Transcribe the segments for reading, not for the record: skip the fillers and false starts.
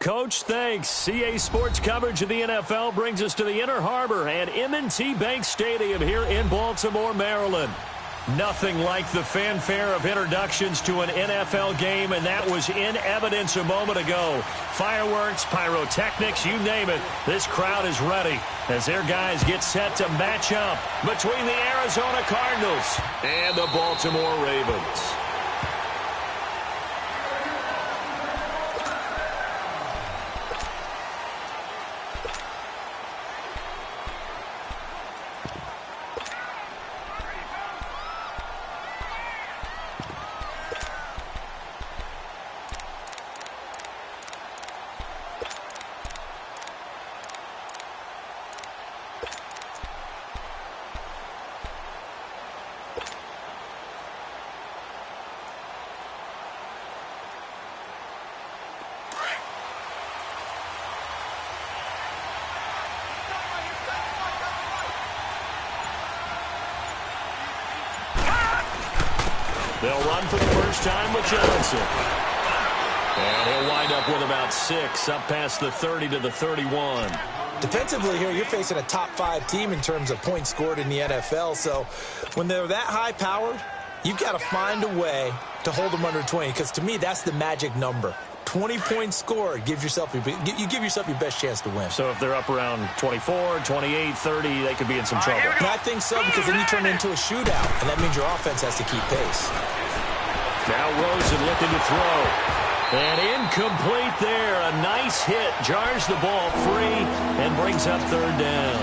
Coach, thanks. CA Sports coverage of the NFL brings us to the Inner Harbor at M&T Bank Stadium here in Baltimore, Maryland. Nothing like the fanfare of introductions to an NFL game, and that was in evidence a moment ago. Fireworks, pyrotechnics, you name it. This crowd is ready as their guys get set to match up between the Arizona Cardinals and the Baltimore Ravens. They'll run for the first time with Johnson. And he'll wind up with about 6, up past the 30 to the 31. Defensively here, you're facing a top-5 team in terms of points scored in the NFL. So when they're that high-powered, you've got to find a way to hold them under 20, because to me, that's the magic number. 20 points scored, you give yourself your best chance to win. So if they're up around 24, 28, 30, they could be in some trouble. And I think so, because then you turn it into a shootout, and that means your offense has to keep pace. Now Rosen looking to throw. And incomplete there. A nice hit. Jars the ball free and brings up third down.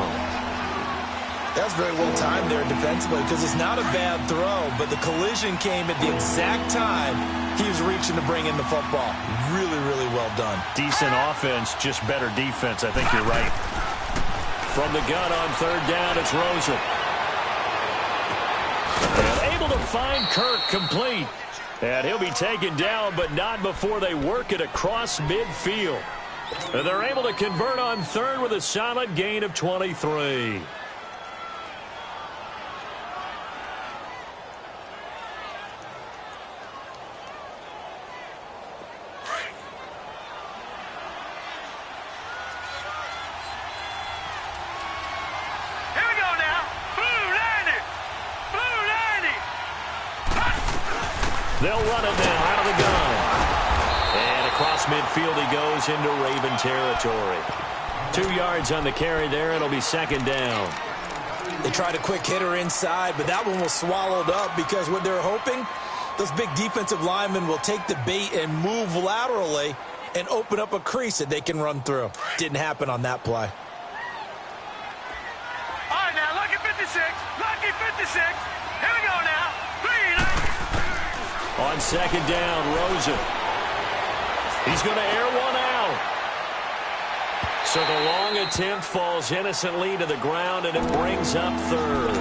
That was very well timed there defensively, because it's not a bad throw, but the collision came at the exact time he was reaching to bring in the football. Really, really well done. Decent offense, just better defense. I think you're right. From the gun on third down, it's Rosen. And able to find Kirk complete. And he'll be taken down, but not before they work it across midfield. And they're able to convert on third with a solid gain of 23. They'll run it now out of the gun. And across midfield he goes into Raven territory. 2 yards on the carry there. It'll be second down. They tried a quick hitter inside, but that one was swallowed up because what they're hoping, those big defensive linemen will take the bait and move laterally and open up a crease that they can run through. Didn't happen on that play. All right, now, lucky 56. Lucky 56. Here we go now. 3. On second down, Rosen. He's going to air one out. So the long attempt falls innocently to the ground, and it brings up third.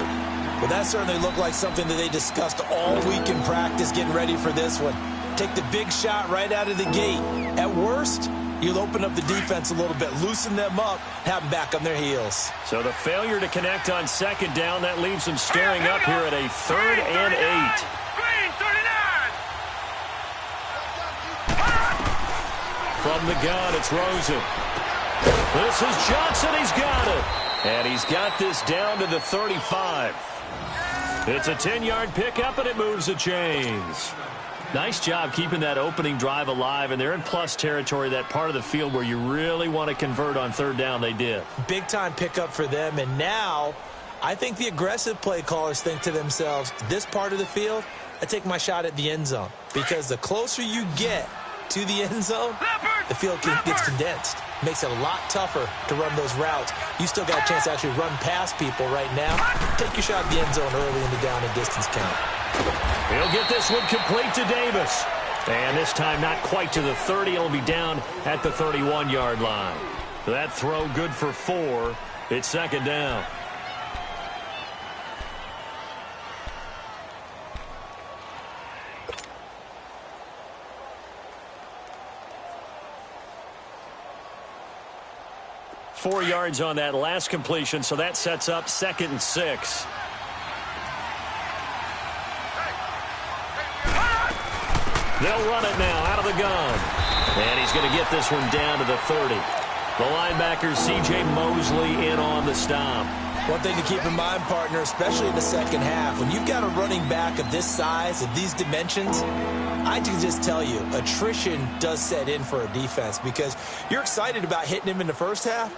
Well, that certainly looked like something that they discussed all week in practice, getting ready for this one. Take the big shot right out of the gate. At worst, you'll open up the defense a little bit, loosen them up, have them back on their heels. So the failure to connect on second down, that leaves them staring up here at a 3rd and 8. Green, 39. From the gun, it's Rosen. This is Johnson. He's got it. And he's got this down to the 35. It's a 10-yard pickup, and it moves the chains. Nice job keeping that opening drive alive, and they're in plus territory, that part of the field where you really want to convert on third down. They did. Big-time pickup for them, and now I think the aggressive play callers think to themselves, this part of the field, I take my shot at the end zone, because the closer you get to the end zone, the field gets condensed. Makes it a lot tougher to run those routes. You still got a chance to actually run past people right now. Take your shot at the end zone early in the down and distance count. He'll get this one complete to Davis. And this time not quite to the 30. It'll be down at the 31-yard line. That throw good for 4. It's second down. Four yards on that last completion, so that sets up 2nd and 6. They'll run it now out of the gun. And he's going to get this one down to the 30. The linebacker, C.J. Mosley, in on the stop. One thing to keep in mind, partner, especially in the second half, when you've got a running back of this size, of these dimensions, I can just tell you, attrition does set in for a defense because you're excited about hitting him in the first half.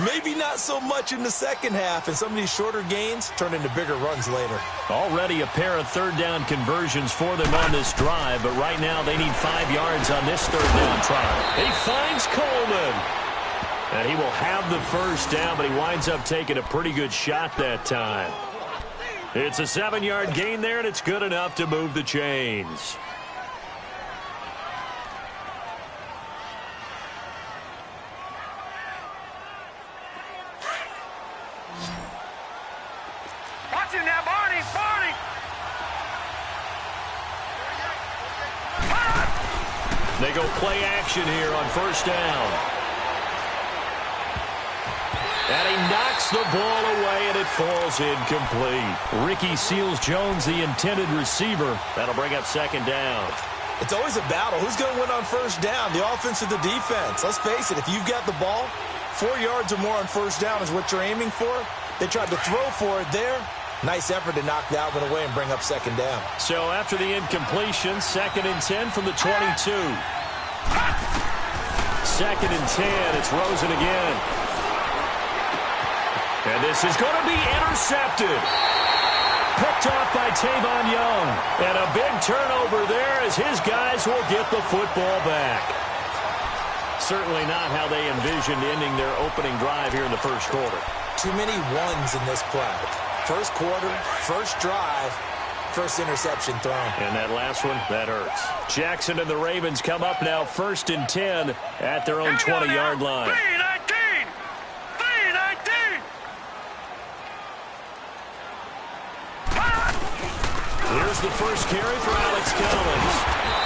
Maybe not so much in the second half, and some of these shorter gains turn into bigger runs later. Already a pair of third down conversions for them on this drive, but right now they need 5 yards on this third down try. He finds Coleman. And he will have the first down, but he winds up taking a pretty good shot that time. It's a 7-yard gain there, and it's good enough to move the chains. Watch him now, Barney, Barney. They go play action here on first down. And he knocks the ball away, and it falls incomplete. Ricky Seals-Jones, the intended receiver. That'll bring up second down. It's always a battle. Who's going to win on first down, the offense or the defense? Let's face it, if you've got the ball, 4 yards or more on first down is what you're aiming for. They tried to throw for it there. Nice effort to knock that one away and bring up second down. So after the incompletion, 2nd and 10 from the 22. 2nd and 10, it's Rosen again. And this is going to be intercepted. Picked off by Tavon Young. And a big turnover there as his guys will get the football back. Certainly not how they envisioned ending their opening drive here in the first quarter. Too many ones in this play. First quarter, first drive, first interception thrown. And that last one, that hurts. Jackson and the Ravens come up now 1st and 10 at their own 20-yard line. 3-19. 3-19. Here's the first carry for Alex Collins.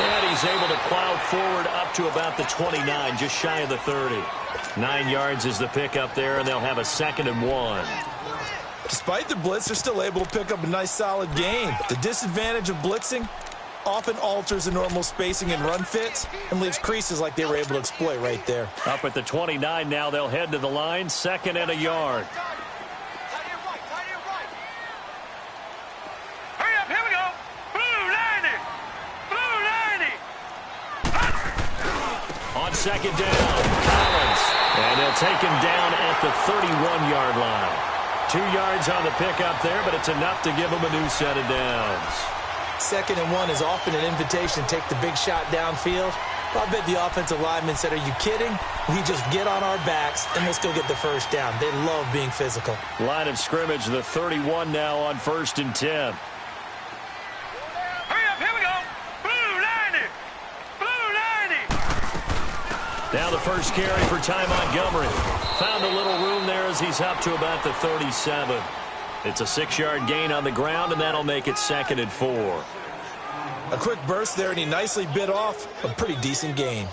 And he's able to plow forward up to about the 29, just shy of the 30. 9 yards is the pickup there, and they'll have a 2nd and 1. Despite the blitz, they're still able to pick up a nice solid gain. The disadvantage of blitzing often alters the normal spacing and run fits and leaves creases like they were able to exploit right there. Up at the 29 now, they'll head to the line, 2nd and a yard. Hurry up, here we go. Blue 90. second down. Collins. And they'll take him down at the 31-yard line. 2 yards on the pickup there, but it's enough to give him a new set of downs. 2nd and 1 is often an invitation to take the big shot downfield. I bet the offensive lineman said, are you kidding? We just get on our backs and we'll still get the first down. They love being physical. Line of scrimmage, the 31 now on 1st and 10. Hurry up, here we go. Blue 90. Blue 90. Now the first carry for Ty Montgomery. Found a little room there as he's up to about the 37. It's a 6-yard gain on the ground, and that'll make it 2nd and 4. A quick burst there, and he nicely bit off a pretty decent gain.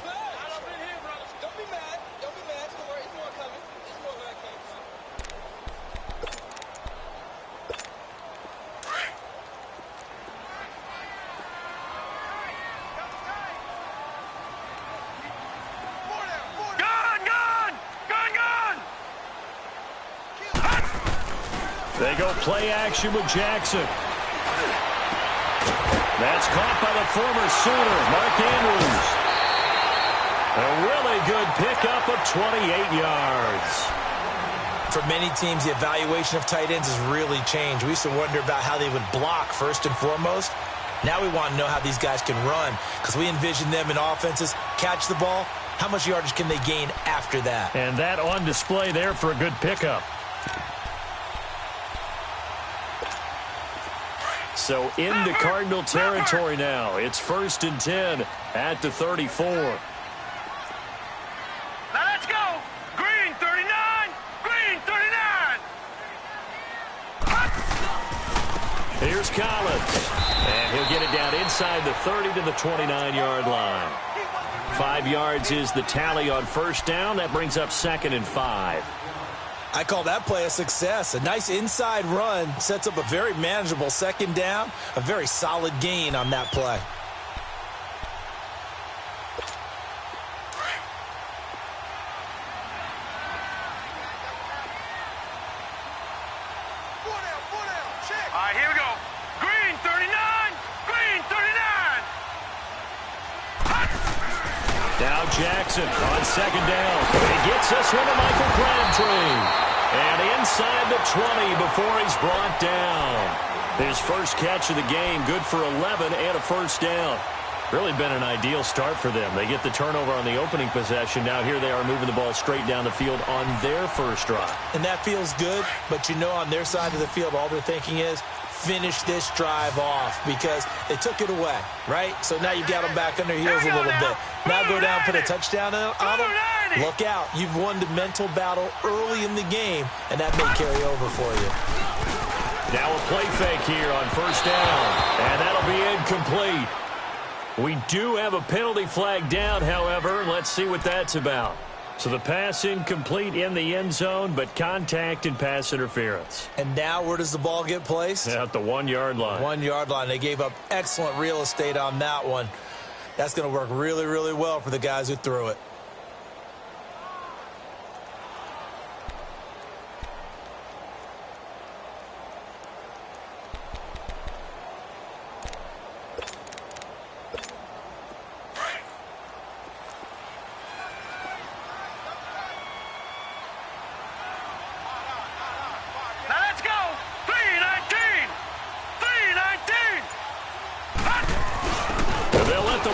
They go play action with Jackson. That's caught by the former Sooner, Mark Andrews. A really good pickup of 28 yards. For many teams, the evaluation of tight ends has really changed. We used to wonder about how they would block first and foremost. Now we want to know how these guys can run because we envision them in offenses, catch the ball. How much yardage can they gain after that? And that on display there for a good pickup. So into Cardinal territory now. It's 1st and 10 at the 34. Now let's go. Green 39. Green 39. Here's Collins. And he'll get it down inside the 30 to the 29-yard line. 5 yards is the tally on first down. That brings up 2nd and 5. I call that play a success. A nice inside run sets up a very manageable 2nd down. A very solid gain on that play. All right, here we go. Green 39. Green 39. Now Jackson on 2nd down. He gets this one to Michael Crabtree. And inside the 20 before he's brought down. His first catch of the game, good for 11 and a first down. Really been an ideal start for them. They get the turnover on the opening possession. Now here they are moving the ball straight down the field on their first drive. And that feels good, but you know on their side of the field all they're thinking is finish this drive off because they took it away, right? So now you've got them back on their heels a little bit. Now go down, put a touchdown on them. Look out. You've won the mental battle early in the game, and that may carry over for you. Now a play fake here on first down, and that'll be incomplete. We do have a penalty flag down, however. Let's see what that's about. So the pass incomplete in the end zone, but contact and pass interference. And now where does the ball get placed? At the 1-yard line. 1-yard line. They gave up excellent real estate on that one. That's going to work really, really well for the guys who threw it.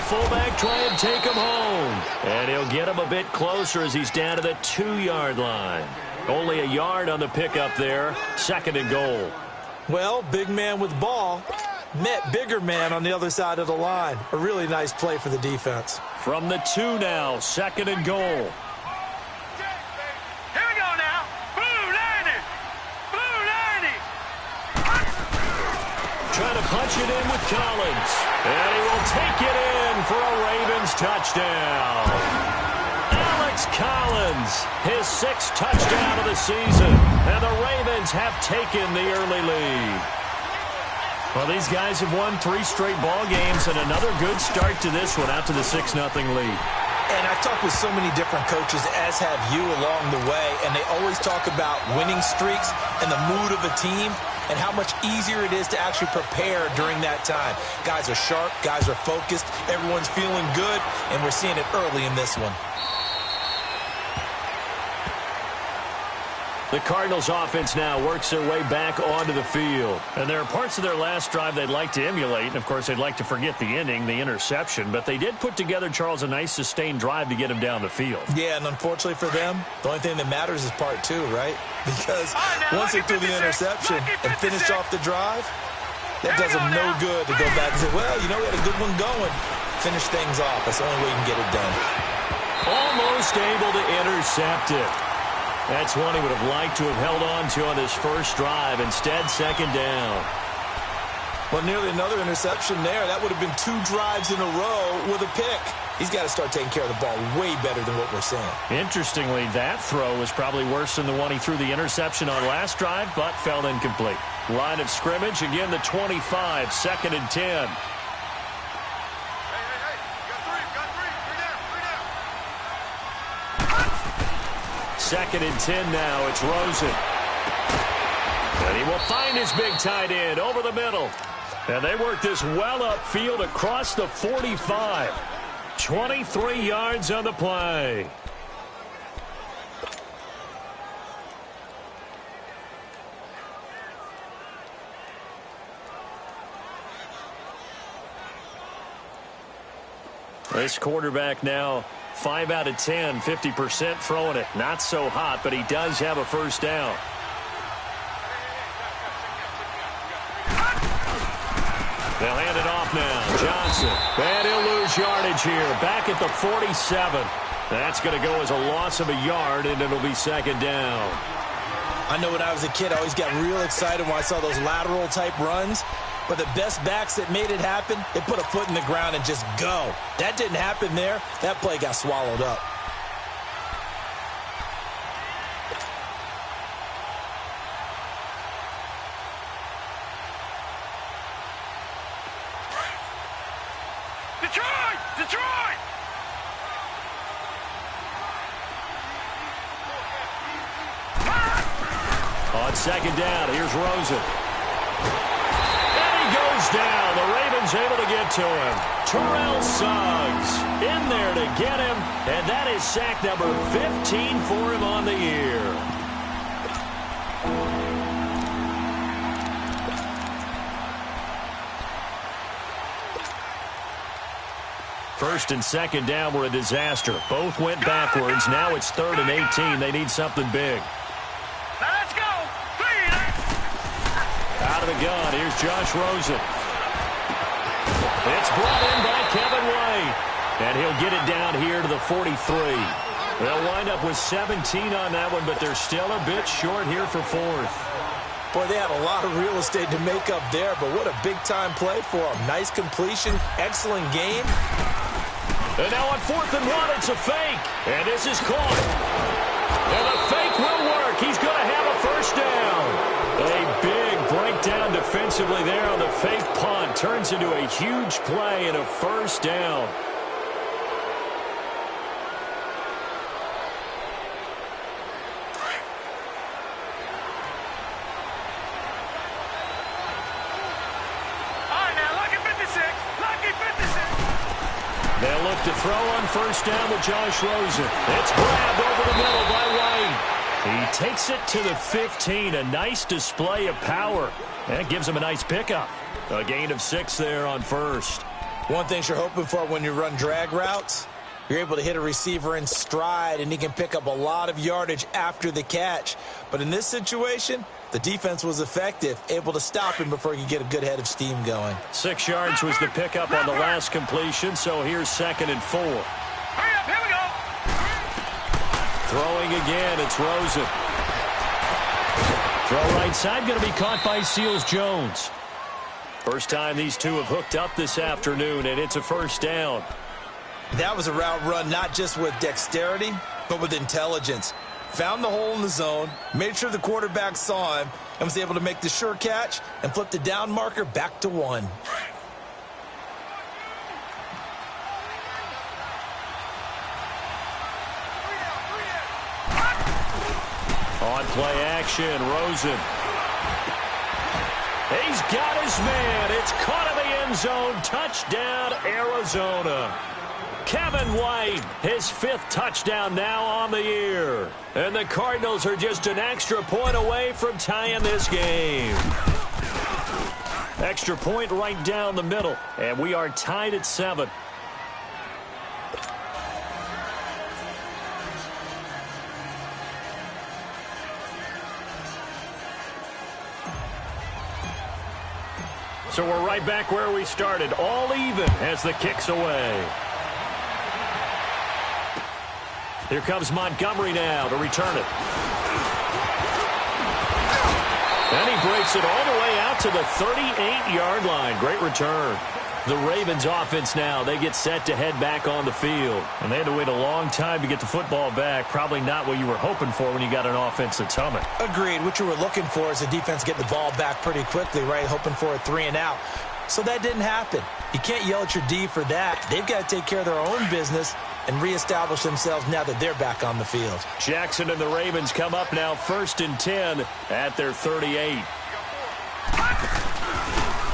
Fullback try and take him home. And he'll get him a bit closer as he's down to the 2-yard line. Only a yard on the pickup there. 2nd and goal. Well, big man with ball met bigger man on the other side of the line. A really nice play for the defense. From the 2 now, 2nd and goal. Here we go now. Blue 90. Blue 90. Trying to punch it in with Collins. And he will take it in for a Ravens touchdown. Alex Collins, his 6th touchdown of the season. And the Ravens have taken the early lead. Well, these guys have won 3 straight ball games and another good start to this one out to the 6-0 lead. And I've talked with so many different coaches, as have you along the way, and they always talk about winning streaks and the mood of a team. and how much easier it is to actually prepare during that time. Guys are sharp, guys are focused, everyone's feeling good, and we're seeing it early in this one. The Cardinals offense now works their way back onto the field. And there are parts of their last drive they'd like to emulate. And, of course, they'd like to forget the ending, the interception. But they did put together, Charles, a nice sustained drive to get him down the field. Yeah, and unfortunately for them, the only thing that matters is part two, right? Because once they threw the interception and finished off the drive, that does them no good to go back and say, well, you know, we had a good one going. Finish things off. That's the only way you can get it done. Almost able to intercept it. That's one he would have liked to have held on to on his first drive. Instead, second down. Well, nearly another interception there. That would have been 2 drives in a row with a pick. He's got to start taking care of the ball way better than what we're seeing. Interestingly, that throw was probably worse than the one he threw the interception on last drive, but fell incomplete. Line of scrimmage, again the 25, second and 10. Second and 10 now. It's Rosen. And he will find his big tight end over the middle. And they work this well upfield across the 45. 23 yards on the play. This quarterback now 5 out of 10, 50% throwing it. Not so hot, but he does have a first down. They'll hand it off now. Johnson. And he'll lose yardage here. Back at the 47. That's going to go as a loss of a yard, and it'll be second down. I know when I was a kid, I always got real excited when I saw those lateral-type runs. But the best backs that made it happen, they put a foot in the ground and just go. That didn't happen there. That play got swallowed up. Detroit! Detroit! On second down, here's Rosen. Goes down. The Ravens able to get to him. Terrell Suggs in there to get him, and that is sack number 15 for him on the year. First and second down were a disaster. Both went backwards. Now it's 3rd and 18. They need something big. Let's go! Out of the gun, here's Josh Rosen. It's brought in by Kevin White. And he'll get it down here to the 43. They'll wind up with 17 on that one, but they're still a bit short here for 4th. Boy, they had a lot of real estate to make up there, but what a big-time play for them. Nice completion, excellent game. And now on 4th and 1, it's a fake. And this is caught. And the fake will work. He's going to have a first down. A big breakdown defensively there on the fake punt. Turns into a huge play and a first down. They'll look to throw on first down with Josh Rosen. It's grabbed over the middle by White. He takes it to the 15. A nice display of power. That gives him a nice pickup. A gain of 6 there on first. One thing you're hoping for when you run drag routes, you're able to hit a receiver in stride, and he can pick up a lot of yardage after the catch. But in this situation, the defense was effective, able to stop him before he could get a good head of steam going. 6 yards was the pickup on the last completion, so here's 2nd and 4. Hurry up, here we go. Throwing again, it's Rosen. Throw right side, going to be caught by Seals-Jones. First time these two have hooked up this afternoon, and it's a first down. That was a route run not just with dexterity, but with intelligence. Found the hole in the zone, made sure the quarterback saw him, and was able to make the sure catch and flip the down marker back to 1. On play action, Rosen. He's got his man. It's caught in the end zone. Touchdown, Arizona. Kevin White, his 5th touchdown now on the year. And the Cardinals are just an extra point away from tying this game. Extra point right down the middle. And we are tied at 7. So we're right back where we started. All even as the kick's away. Here comes Montgomery now to return it. And he breaks it all the way out to the 38-yard line. Great return. The Ravens offense now, they get set to head back on the field. And they had to wait a long time to get the football back. Probably not what you were hoping for when you got an offense that's humming. Agreed. What you were looking for is the defense getting the ball back pretty quickly, right? Hoping for a 3 and out. So that didn't happen. You can't yell at your D for that. They've got to take care of their own business and reestablish themselves now that they're back on the field. Jackson and the Ravens come up now 1st and 10 at their 38.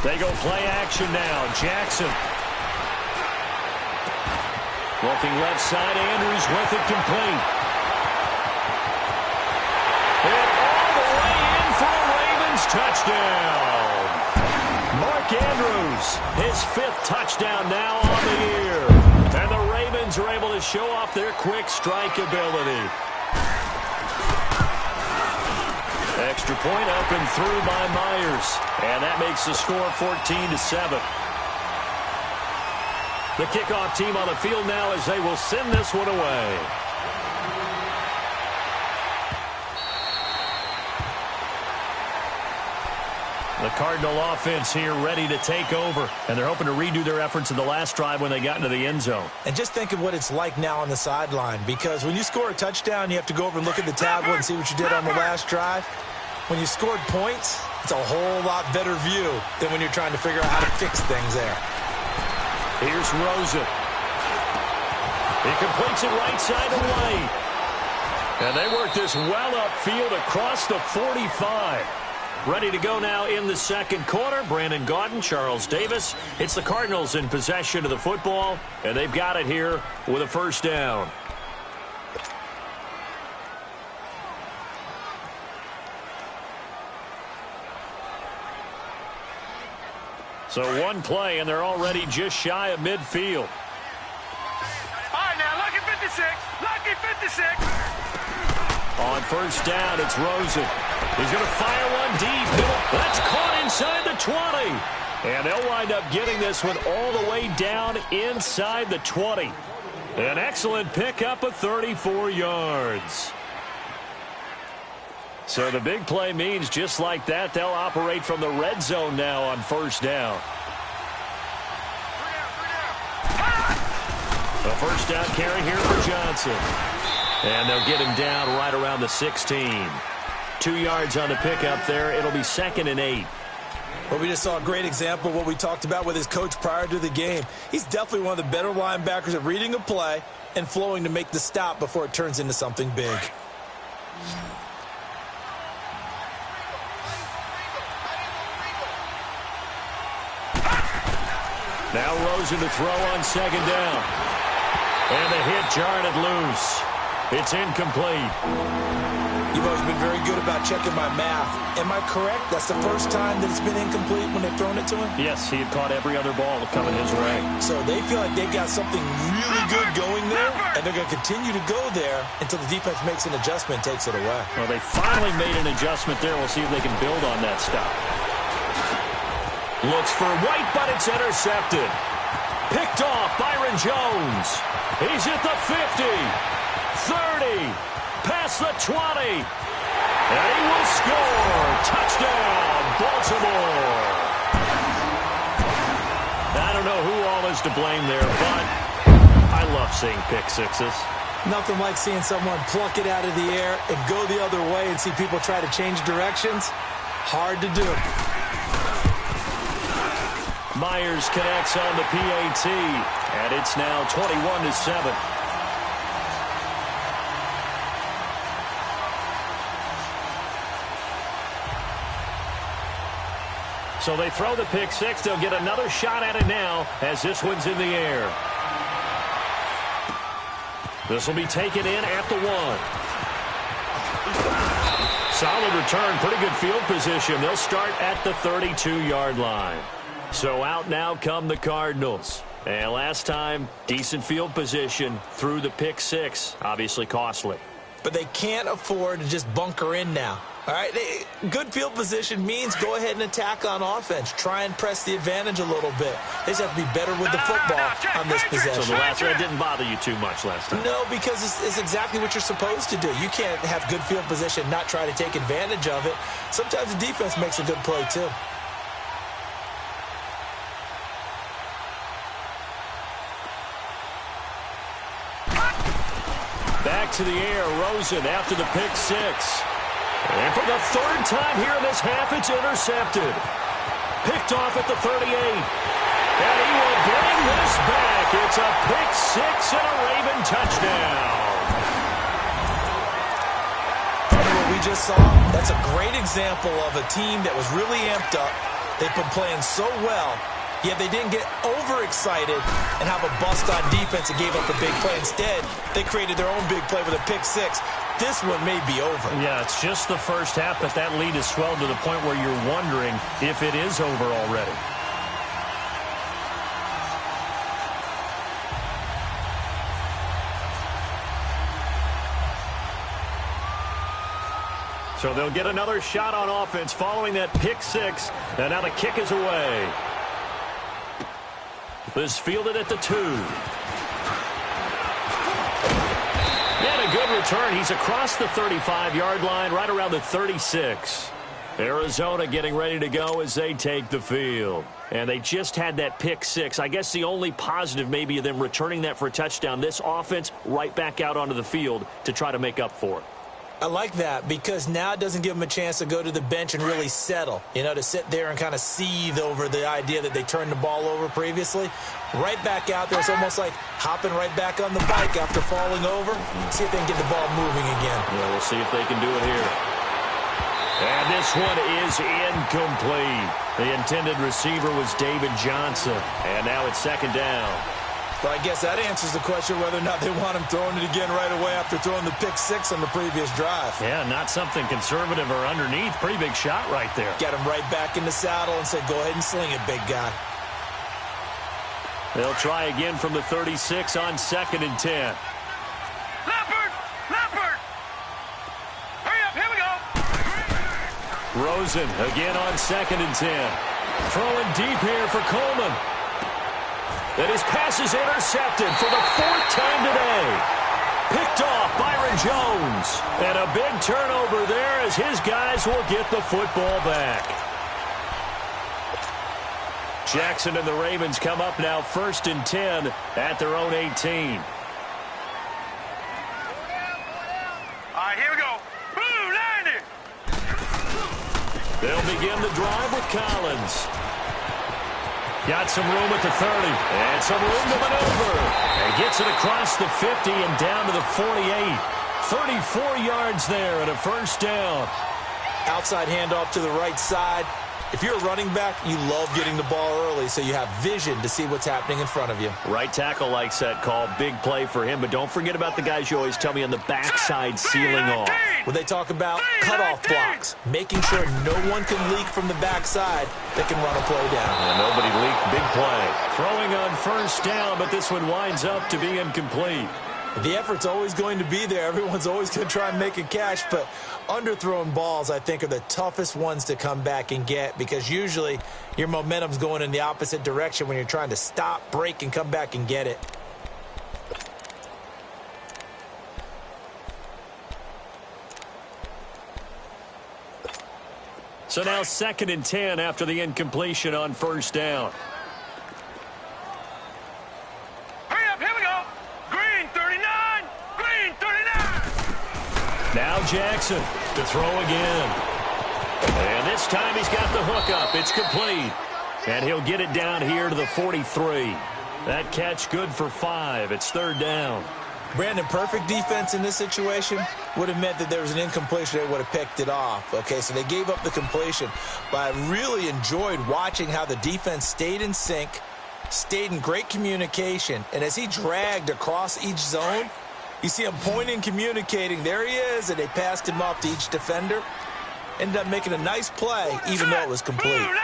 They go play action now. Jackson. Looking left side. Andrews with it complete. And all the way in for a Ravens touchdown. Mark Andrews, his 5th touchdown now on the year. And the Ravens are able to show off their quick strike ability. Extra point up and through by Myers. And that makes the score 14-7. The kickoff team on the field now as they will send this one away. The Cardinal offense here ready to take over. And they're hoping to redo their efforts in the last drive when they got into the end zone. And just think of what it's like now on the sideline. Because when you score a touchdown, you have to go over and look at the tablet and see what you did on the last drive. When you scored points, it's a whole lot better view than when you're trying to figure out how to fix things there. Here's Rosen. He completes it right side to White. And they work this well upfield across the 45. Ready to go now in the second quarter. Brandon Gaudin, Charles Davis. It's the Cardinals in possession of the football, and they've got it here with a 1st down. So one play, and they're already just shy of midfield. All right, now, lucky 56. Lucky 56. On 1st down, it's Rosen. He's going to fire one deep. That's caught inside the 20. And they'll wind up getting this one all the way down inside the 20. An excellent pickup of 34 yards. So the big play means just like that, they'll operate from the red zone now on 1st down. A 1st down carry here for Johnson. And they'll get him down right around the 16. 2 yards on the pickup there. It'll be 2nd and 8. Well, we just saw a great example of what we talked about with his coach prior to the game. He's definitely one of the better linebackers at reading a play and flowing to make the stop before it turns into something big. Now Rosen to throw on 2nd down. And the hit jarred it loose. It's incomplete. You've always been very good about checking my math. Am I correct? That's the first time that it's been incomplete when they've thrown it to him? Yes, he had caught every other ball coming his way. So they feel like they've got something really good going there, and they're going to continue to go there until the defense makes an adjustment and takes it away. Well, they finally made an adjustment there. We'll see if they can build on that stop. Looks for White, but it's intercepted. Picked off Byron Jones. He's at the 50, 30, past the 20. And he will score. Touchdown, Baltimore. I don't know who all is to blame there, but I love seeing pick sixes. Nothing like seeing someone pluck it out of the air and go the other way and see people try to change directions. Hard to do. Myers connects on the PAT, and it's now 21-7. So they throw the pick six. They'll get another shot at it now as this one's in the air. This will be taken in at the 1. Solid return, pretty good field position. They'll start at the 32-yard line. So out now come the Cardinals. And last time, decent field position through the pick six. Obviously costly. But they can't afford to just bunker in now. All right, good field position means go ahead and attack on offense. Try and press the advantage a little bit. They just have to be better with the football on this possession. So the last one didn't bother you too much last time? No, because it's exactly what you're supposed to do. You can't have good field position, not try to take advantage of it. Sometimes the defense makes a good play, too. Back to the air, Rosen after the pick six. And for the third time here in this half, it's intercepted. Picked off at the 38. And he will bring this back. It's a pick six and a Raven touchdown. What we just saw, that's a great example of a team that was really amped up. They've been playing so well, yet they didn't get overexcited and have a bust on defense and gave up a big play. Instead, they created their own big play with a pick six. This one may be over. Yeah, it's just the first half, but that lead has swelled to the point where you're wondering if it is over already. So they'll get another shot on offense following that pick six, and now the kick is away. This fielded at the 2. And a good return. He's across the 35-yard line, right around the 36. Arizona getting ready to go as they take the field. And they just had that pick six. I guess the only positive maybe of them returning that for a touchdown. This offense right back out onto the field to try to make up for it. I like that because now it doesn't give them a chance to go to the bench and really settle, to sit there and kind of seethe over the idea that they turned the ball over previously. Right back out there. It's almost like hopping right back on the bike after falling over. See if they can get the ball moving again. Yeah, we'll see if they can do it here. And this one is incomplete. The intended receiver was David Johnson. And now it's second down. But I guess that answers the question whether or not they want him throwing it again right away after throwing the pick six on the previous drive. Yeah, not something conservative or underneath. Pretty big shot right there. Get him right back in the saddle and say, go ahead and sling it, big guy. They'll try again from the 36 on 2nd and 10. Leopard! Hurry up, here we go! Rosen again on 2nd and 10. Throwing deep here for Coleman. And his pass is intercepted for the 4th time today. Picked off Byron Jones. And a big turnover there as his guys will get the football back. Jackson and the Ravens come up now 1st and 10 at their own 18. All right, here we go. Boom, 90. They'll begin the drive with Collins. Got some room at the 30. And some room to maneuver. And gets it across the 50 and down to the 48. 34 yards there and a first down. Outside handoff to the right side. If you're a running back, you love getting the ball early so you have vision to see what's happening in front of you. Right tackle likes that call. Big play for him. But don't forget about the guys you always tell me on the backside sealing off. When they talk about cutoff blocks, making sure no one can leak from the backside that can run a play down. And nobody leaked. Big play. Throwing on first down, but this one winds up to be incomplete. The effort's always going to be there. Everyone's always going to try and make a catch, but underthrown balls, I think, are the toughest ones to come back and get because usually your momentum's going in the opposite direction when you're trying to stop, break, and come back and get it. So now 2nd and 10 after the incompletion on first down. Hurry up, here we go. Green 39. Green 39. Now Jackson to throw again. And this time he's got the hook up. It's complete. And he'll get it down here to the 43. That catch good for 5. It's 3rd down. Brandon, perfect defense in this situation would have meant that there was an incompletion. They would have picked it off. Okay, so they gave up the completion. But I really enjoyed watching how the defense stayed in sync, stayed in great communication. And as he dragged across each zone, you see him pointing, communicating. There he is, and they passed him off to each defender. Ended up making a nice play, even though it was complete. Blue 90!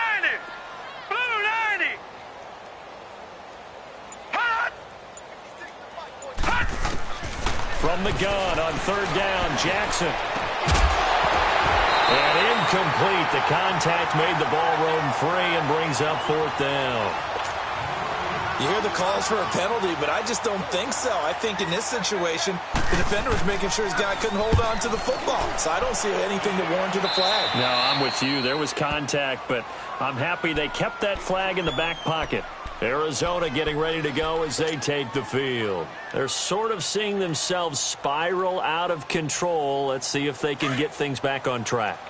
Blue 90! Hot! Hot! From the gun on third down, Jackson. And incomplete. The contact made the ball roam free and brings up fourth down. You hear the calls for a penalty, but I just don't think so. I think in this situation, the defender was making sure his guy couldn't hold on to the football. So I don't see anything that warranted a flag. No, I'm with you. There was contact, but I'm happy they kept that flag in the back pocket. Arizona getting ready to go as they take the field. They're sort of seeing themselves spiral out of control. Let's see if they can get things back on track.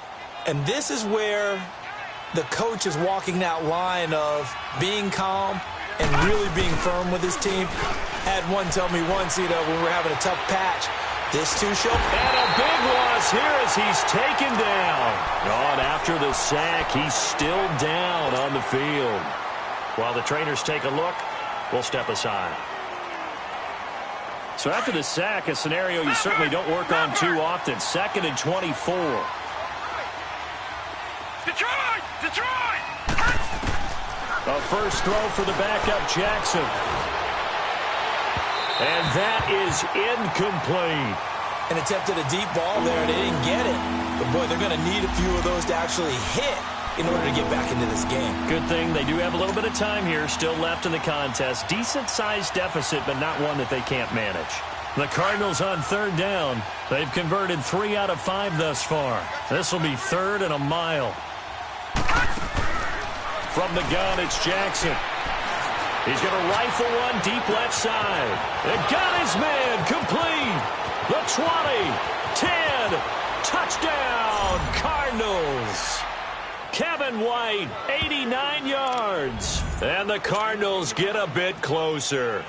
And this is where the coach is walking that line of being calm and really being firm with his team. Had one tell me once, when we're having a tough patch, this too shall. And a big loss here as he's taken down. On after the sack, he's still down on the field. While the trainers take a look, we'll step aside. So after the sack, a scenario you certainly don't work on too often. 2nd and 24. Detroit! Detroit! A first throw for the backup, Jackson. And that is incomplete. And attempted a deep ball there, and they didn't get it. But, boy, they're going to need a few of those to actually hit in order to get back into this game. Good thing they do have a little bit of time here still left in the contest. Decent-sized deficit, but not one that they can't manage. The Cardinals on third down. They've converted 3 out of 5 thus far. This will be 3rd and a mile. From the gun, it's Jackson. He's going to rifle one deep left side. It got his man complete. The 20, 10, touchdown, Cardinals. Kevin White, 89 yards. And the Cardinals get a bit closer.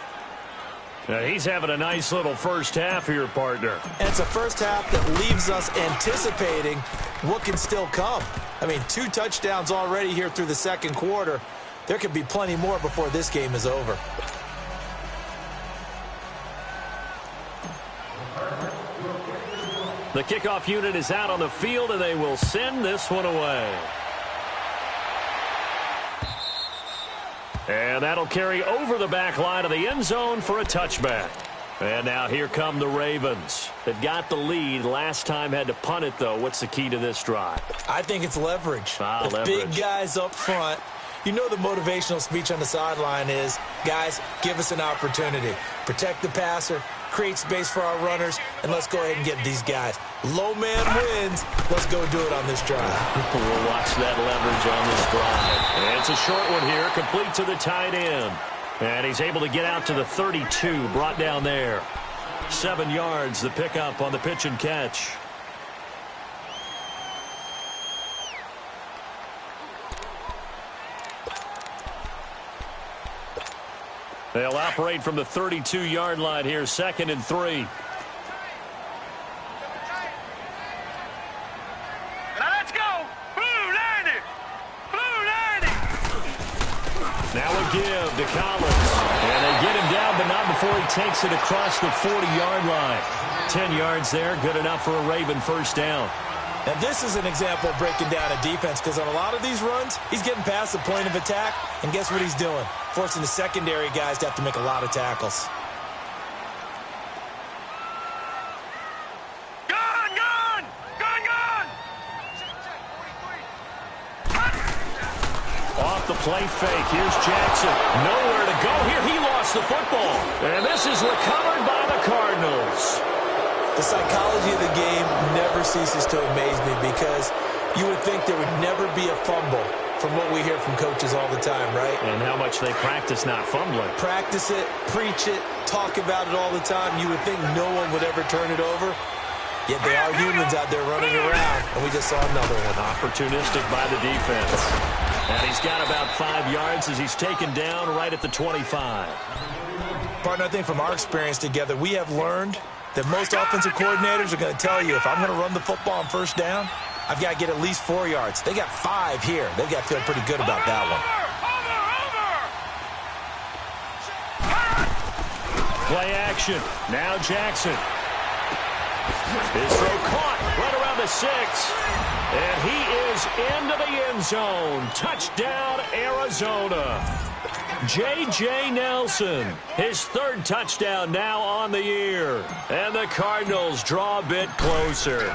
Now, he's having a nice little first half here, partner. And it's a first half that leaves us anticipating what can still come. I mean, 2 touchdowns already here through the second quarter. There could be plenty more before this game is over. The kickoff unit is out on the field, and they will send this one away. And that'll carry over the back line of the end zone for a touchback. And now here come the Ravens. They've got the lead. Last time had to punt it, though. What's the key to this drive? I think it's leverage. The leverage. Big guys up front. You know the motivational speech on the sideline is, guys, give us an opportunity. Protect the passer, create space for our runners, and let's go ahead and get these guys. Low man wins. Let's go do it on this drive. We'll watch that leverage on this drive. And it's a short one here, complete to the tight end. And he's able to get out to the 32, brought down there. 7 yards, the pickup on the pitch and catch. They'll operate from the 32-yard line here, 2nd and 3. Now let's go! Blue 90! Blue 90! Now a give to Collins. And they get him down, but not before he takes it across the 40-yard line. 10 yards there, good enough for a Raven first down. Now, this is an example of breaking down a defense because on a lot of these runs, he's getting past the point of attack, and guess what he's doing? Forcing the secondary guys to have to make a lot of tackles. Gun! Gun! Gun! Gun! Off the play fake, here's Jackson. Nowhere to go here. He lost the football. And this is recovered by the Cardinals. The psychology of the game never ceases to amaze me because you would think there would never be a fumble from what we hear from coaches all the time, right? And how much they practice not fumbling. Practice it, preach it, talk about it all the time. You would think no one would ever turn it over. Yet they are humans out there running around, and we just saw another one. Opportunistic by the defense. And he's got about 5 yards as he's taken down right at the 25. Partner, I think from our experience together, we have learned that most offensive coordinators are going to tell you, if I'm going to run the football on first down, I've got to get at least 4 yards. They got 5 here. They've got to feel pretty good about that one. Play action. Now Jackson. His throw caught right around the 6. And he is into the end zone. Touchdown, Arizona. J.J. Nelson, his 3rd touchdown now on the year. And the Cardinals draw a bit closer.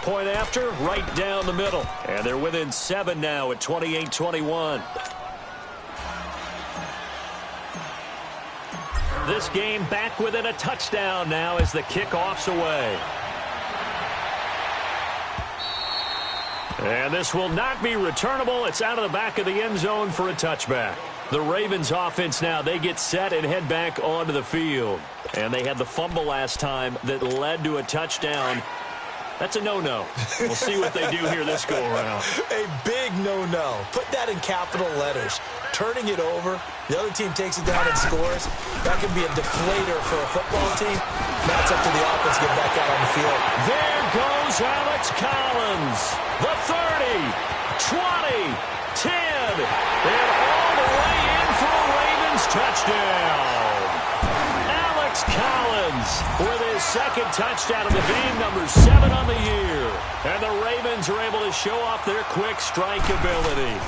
Point after, right down the middle. And they're within 7 now at 28-21. This game back within a touchdown now as the kickoff's away. And this will not be returnable. It's out of the back of the end zone for a touchback. The Ravens offense now, they get set and head back onto the field. And they had the fumble last time that led to a touchdown. That's a no-no. We'll see what they do here this go-around. A big no-no. Put that in capital letters. Turning it over, the other team takes it down and scores. That can be a deflator for a football team. Now it's up to the offense to get back out on the field. There goes Alex Collins. The 30, 20, 10, and all the way in for a Ravens touchdown. Alex Collins with his 2nd touchdown of the game, number 7 on the year. And the Ravens are able to show off their quick strike ability.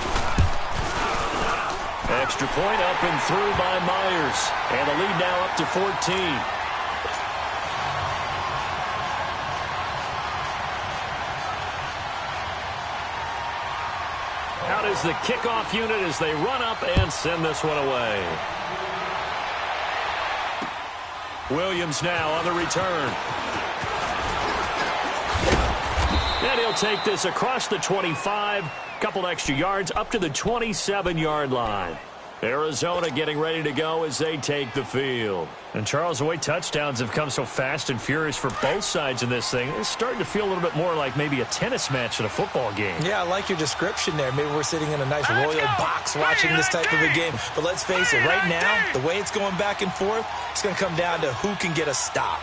Extra point up and through by Myers. And the lead now up to 14. Out is the kickoff unit as they run up and send this one away. Williams now on the return. And he'll take this across the 25. Couple extra yards up to the 27-yard line. Arizona getting ready to go as they take the field. And Charles, the way touchdowns have come so fast and furious for both sides in this thing, it's starting to feel a little bit more like maybe a tennis match at a football game. Yeah, I like your description there. Maybe we're sitting in a nice royal box watching this type of a game. But let's face it, right now, the way it's going back and forth, it's going to come down to who can get a stop.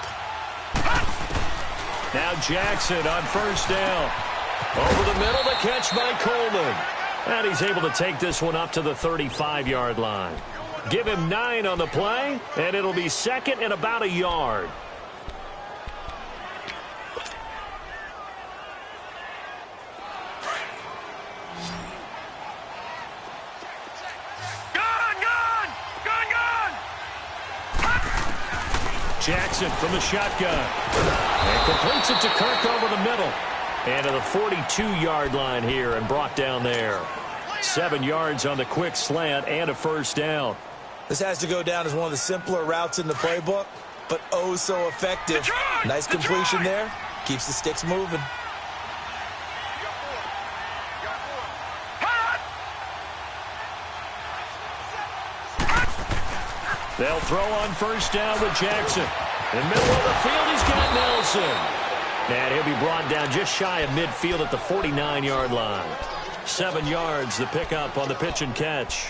Now Jackson on first down. Over the middle, the catch by Coleman. And he's able to take this one up to the 35-yard line. Give him 9 on the play, and it'll be 2nd and about a yard. Jackson from the shotgun. And completes it to Kirk over the middle. And to the 42-yard line here and brought down there. 7 yards on the quick slant and a first down. This has to go down as one of the simpler routes in the playbook, but oh so effective. Nice completion there. Keeps the sticks moving. They'll throw on first down with Jackson. In the middle of the field, he's got Nelson. And he'll be brought down just shy of midfield at the 49-yard line. 7 yards, the pickup on the pitch and catch.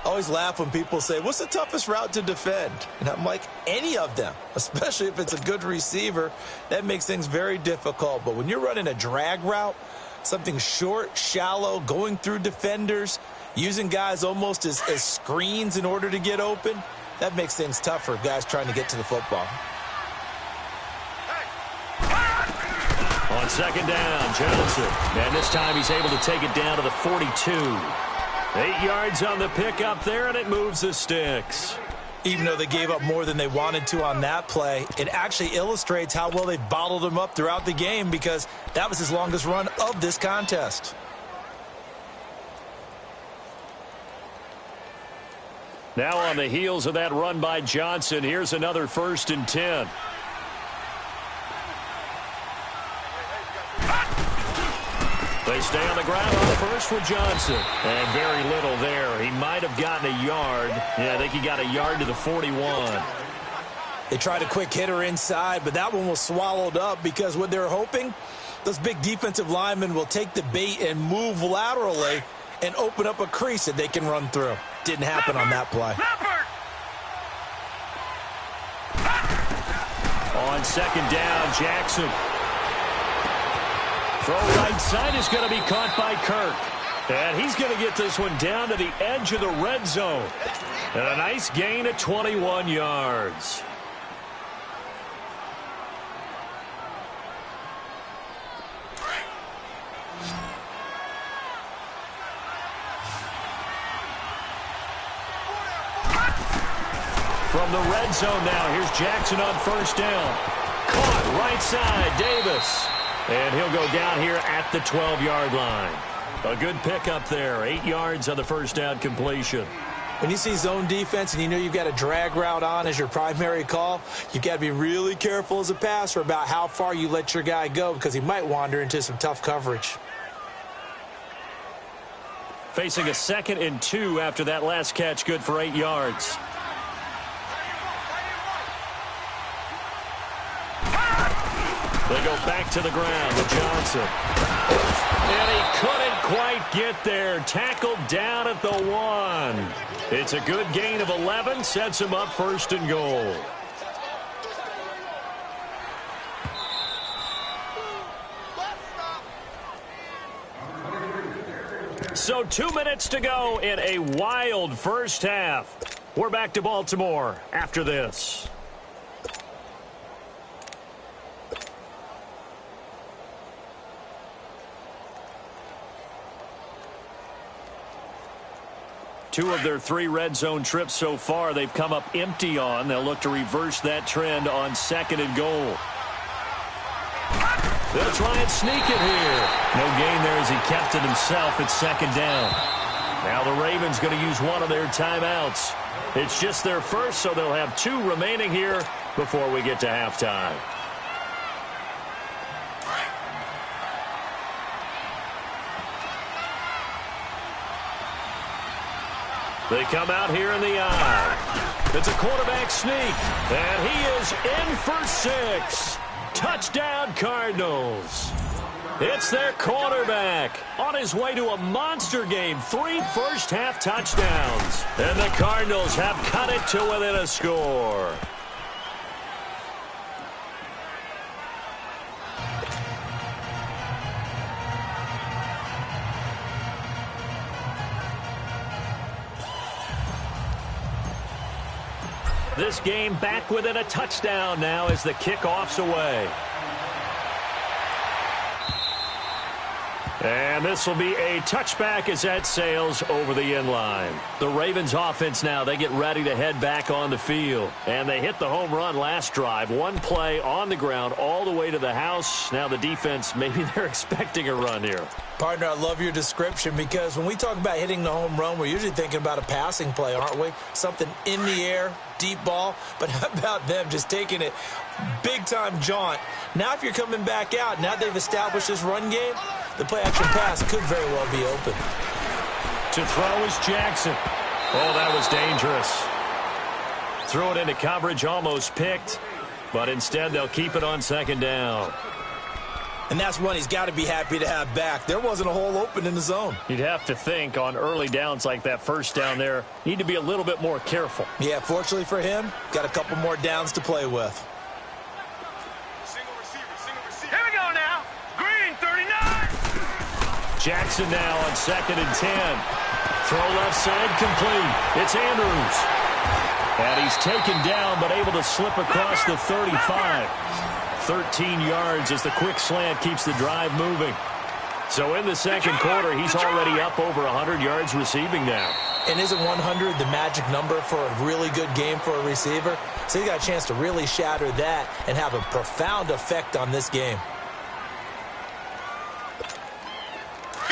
I always laugh when people say, what's the toughest route to defend? And I'm like, any of them, especially if it's a good receiver. That makes things very difficult. But when you're running a drag route, something short, shallow, going through defenders, using guys almost as screens in order to get open, that makes things tough for guys trying to get to the football. On second down, Johnson. And this time he's able to take it down to the 42. 8 yards on the pickup there, and it moves the sticks. Even though they gave up more than they wanted to on that play, it actually illustrates how well they bottled him up throughout the game because that was his longest run of this contest. Now on the heels of that run by Johnson, here's another 1st and 10. They stay on the ground on first with Johnson. And very little there. He might have gotten a yard. Yeah, I think he got a yard to the 41. They tried a quick hitter inside, but that one was swallowed up because what they're hoping, those big defensive linemen will take the bait and move laterally and open up a crease that they can run through. Didn't happen on that play. On second down, Jackson. Throw right side is going to be caught by Kirk. And he's going to get this one down to the edge of the red zone. And a nice gain of 21 yards. From the red zone now, here's Jackson on first down. Caught right side, Davis. And he'll go down here at the 12-yard line. A good pickup there, 8 yards on the first down completion. When you see zone defense and you know you've got a drag route on as your primary call, you've got to be really careful as a passer about how far you let your guy go because he might wander into some tough coverage. Facing a 2nd and 2 after that last catch, good for 8 yards. They go back to the ground with Johnson. And he couldn't quite get there. Tackled down at the 1. It's a good gain of 11. Sets him up 1st and goal. So 2 minutes to go in a wild first half. We're back to Baltimore after this. Two of their 3 red zone trips so far they've come up empty on. They'll look to reverse that trend on 2nd and goal. They'll try and sneak it here. No gain there as he kept it himself at 2nd down. Now the Ravens going to use one of their timeouts. It's just their first, so they'll have 2 remaining here before we get to halftime. They come out here in the eye. It's a quarterback sneak, and he is in for 6. Touchdown, Cardinals. It's their quarterback on his way to a monster game. 3 first-half touchdowns. And the Cardinals have cut it to within a score. This game back within a touchdown now as the kickoff's away. And this will be a touchback as that sails over the end line. The Ravens offense now, they get ready to head back on the field. And they hit the home run last drive. 1 play on the ground all the way to the house. Now the defense, maybe they're expecting a run here. Partner, I love your description because when we talk about hitting the home run, we're usually thinking about a passing play, aren't we? Something in the air, deep ball. But how about them just taking it big-time jaunt? Now if you're coming back out, now they've established this run game, the play-action pass could very well be open. To throw is Jackson. Oh, that was dangerous. Threw it into coverage, almost picked. But instead, they'll keep it on 2nd down. And that's one he's got to be happy to have back. There wasn't a hole open in the zone. You'd have to think on early downs like that first down there, need to be a little bit more careful. Yeah, fortunately for him, got a couple more downs to play with. Single receiver. Here we go now. Green, 39. Jackson now on 2nd and 10. Throw left side complete. It's Andrews. And he's taken down but able to slip across the 35. 13 yards as the quick slant keeps the drive moving. So in the second quarter, he's already up over 100 yards receiving now. And isn't 100 the magic number for a really good game for a receiver? So he got a chance to really shatter that and have a profound effect on this game.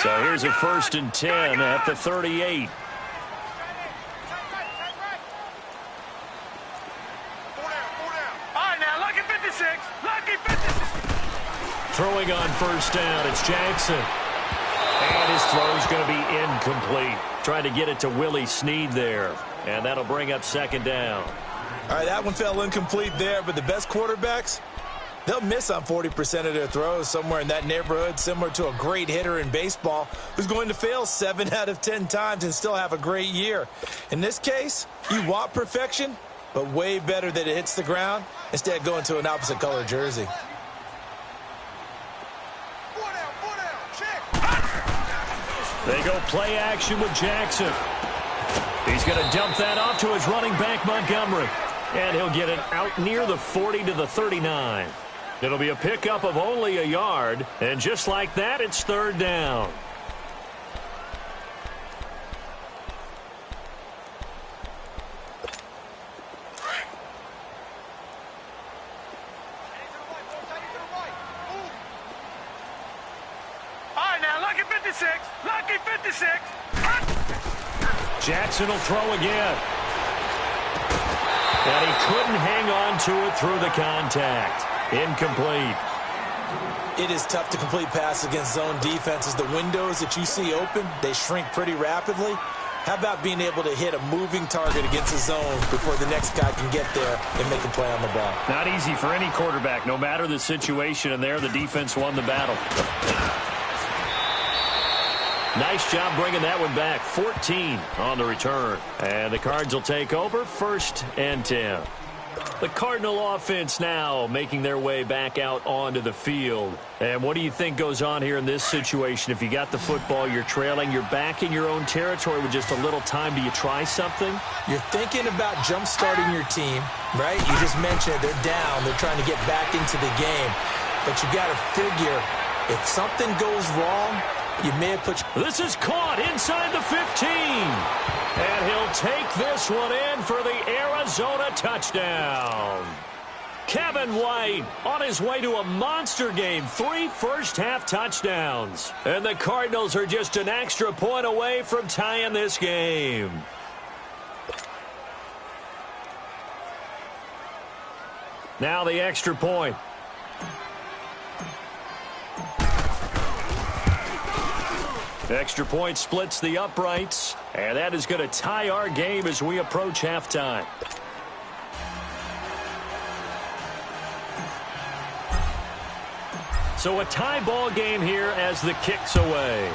So here's a 1st and 10 at the 38. Throwing on first down, it's Jackson. And his throw's going to be incomplete. Trying to get it to Willie Snead there. And that'll bring up 2nd down. All right, that one fell incomplete there, but the best quarterbacks, they'll miss on 40% of their throws, somewhere in that neighborhood, similar to a great hitter in baseball who's going to fail 7 out of 10 times and still have a great year. In this case, you want perfection, but way better that it hits the ground instead of going to an opposite color jersey. They go play action with Jackson. He's going to dump that off to his running back, Montgomery. And he'll get it out near the 40 to the 39. It'll be a pickup of only a yard. And just like that, it's third down. Lucky 56. Jackson will throw again. And he couldn't hang on to it through the contact. Incomplete. It is tough to complete passes against zone defenses. The windows that you see open, they shrink pretty rapidly. How about being able to hit a moving target against a zone before the next guy can get there and make a play on the ball? Not easy for any quarterback, no matter the situation, and there the defense won the battle. Nice job bringing that one back. 14 on the return. And the Cards will take over, 1st and 10. The Cardinal offense now making their way back out onto the field. And what do you think goes on here in this situation? If you got the football, you're trailing, you're back in your own territory with just a little time. Do you try something? You're thinking about jump-starting your team, right? You just mentioned it. They're down. They're trying to get back into the game. But you got to figure, if something goes wrong, you may have put... This is caught inside the 15. And he'll take this one in for the Arizona touchdown. Kevin White on his way to a monster game. 3 first-half touchdowns. And the Cardinals are just an extra point away from tying this game. Now the extra point. Extra point splits the uprights, and that is going to tie our game as we approach halftime. So a tie ball game here as the kick's away.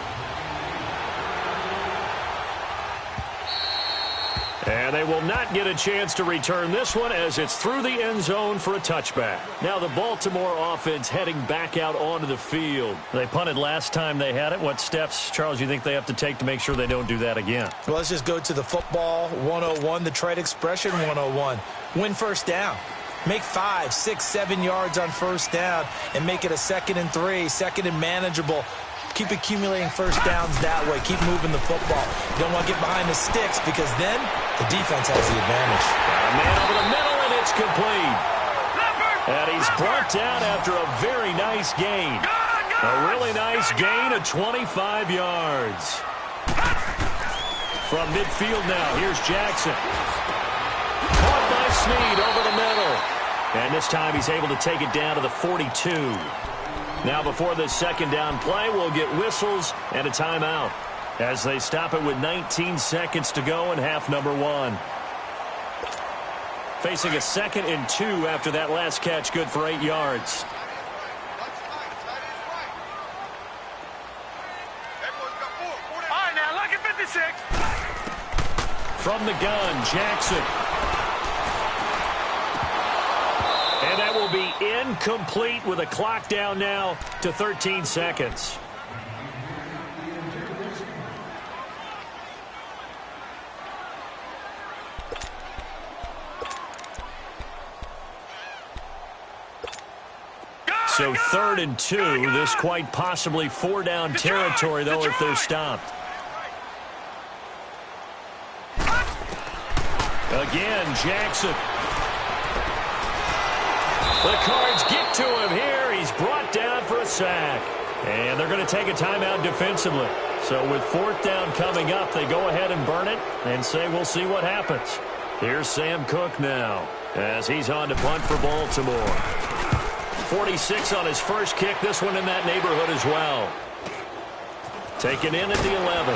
And they will not get a chance to return this one as it's through the end zone for a touchback. Now the Baltimore offense heading back out onto the field. They punted last time they had it. What steps, Charles, you think they have to take to make sure they don't do that again? Well, let's just go to the football 101, the trade expression 101. Win first down. Make 5, 6, 7 yards on first down and make it a 2nd and 3, 2nd and manageable. Keep accumulating first downs that way. Keep moving the football. You don't want to get behind the sticks because then the defense has the advantage. A man over the middle, and it's complete. And he's brought down after a very nice gain. A really nice gain of 25 yards. From midfield now, here's Jackson. Caught by Snead over the middle. And this time he's able to take it down to the 42. Now before this second down play, we'll get whistles and a timeout as they stop it with 19 seconds to go in half number 1. Facing a 2nd and 2 after that last catch, good for 8 yards. All right, now, lucky 56. From the gun, Jackson. And that will be incomplete with a clock down now to 13 seconds. So 3rd and 2, this quite possibly 4-down territory, though, if they're stopped. Again, Jackson. The Cards get to him here. He's brought down for a sack. And they're going to take a timeout defensively. So with 4th down coming up, they go ahead and burn it and say we'll see what happens. Here's Sam Cook now as he's on to punt for Baltimore. 46 on his first kick. This one in that neighborhood as well. Taken in at the 11.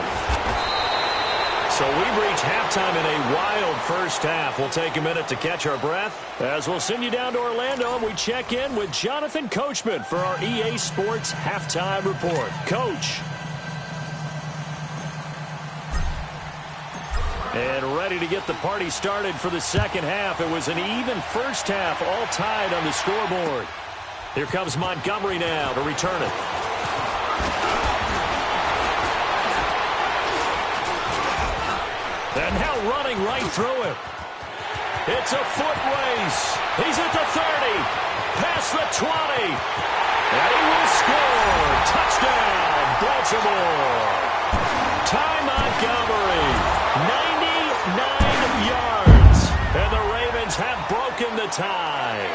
So we've reached halftime in a wild first half. We'll take a minute to catch our breath as we'll send you down to Orlando and we check in with Jonathan Coachman for our EA Sports Halftime Report. Coach. And ready to get the party started for the second half. It was an even first half, all tied on the scoreboard. Here comes Montgomery now to return it. And now running right through it. It's a foot race. He's at the 30, past the 20, and he will score. Touchdown, Baltimore. Ty Montgomery, 99 yards, and the Ravens have broken the tie.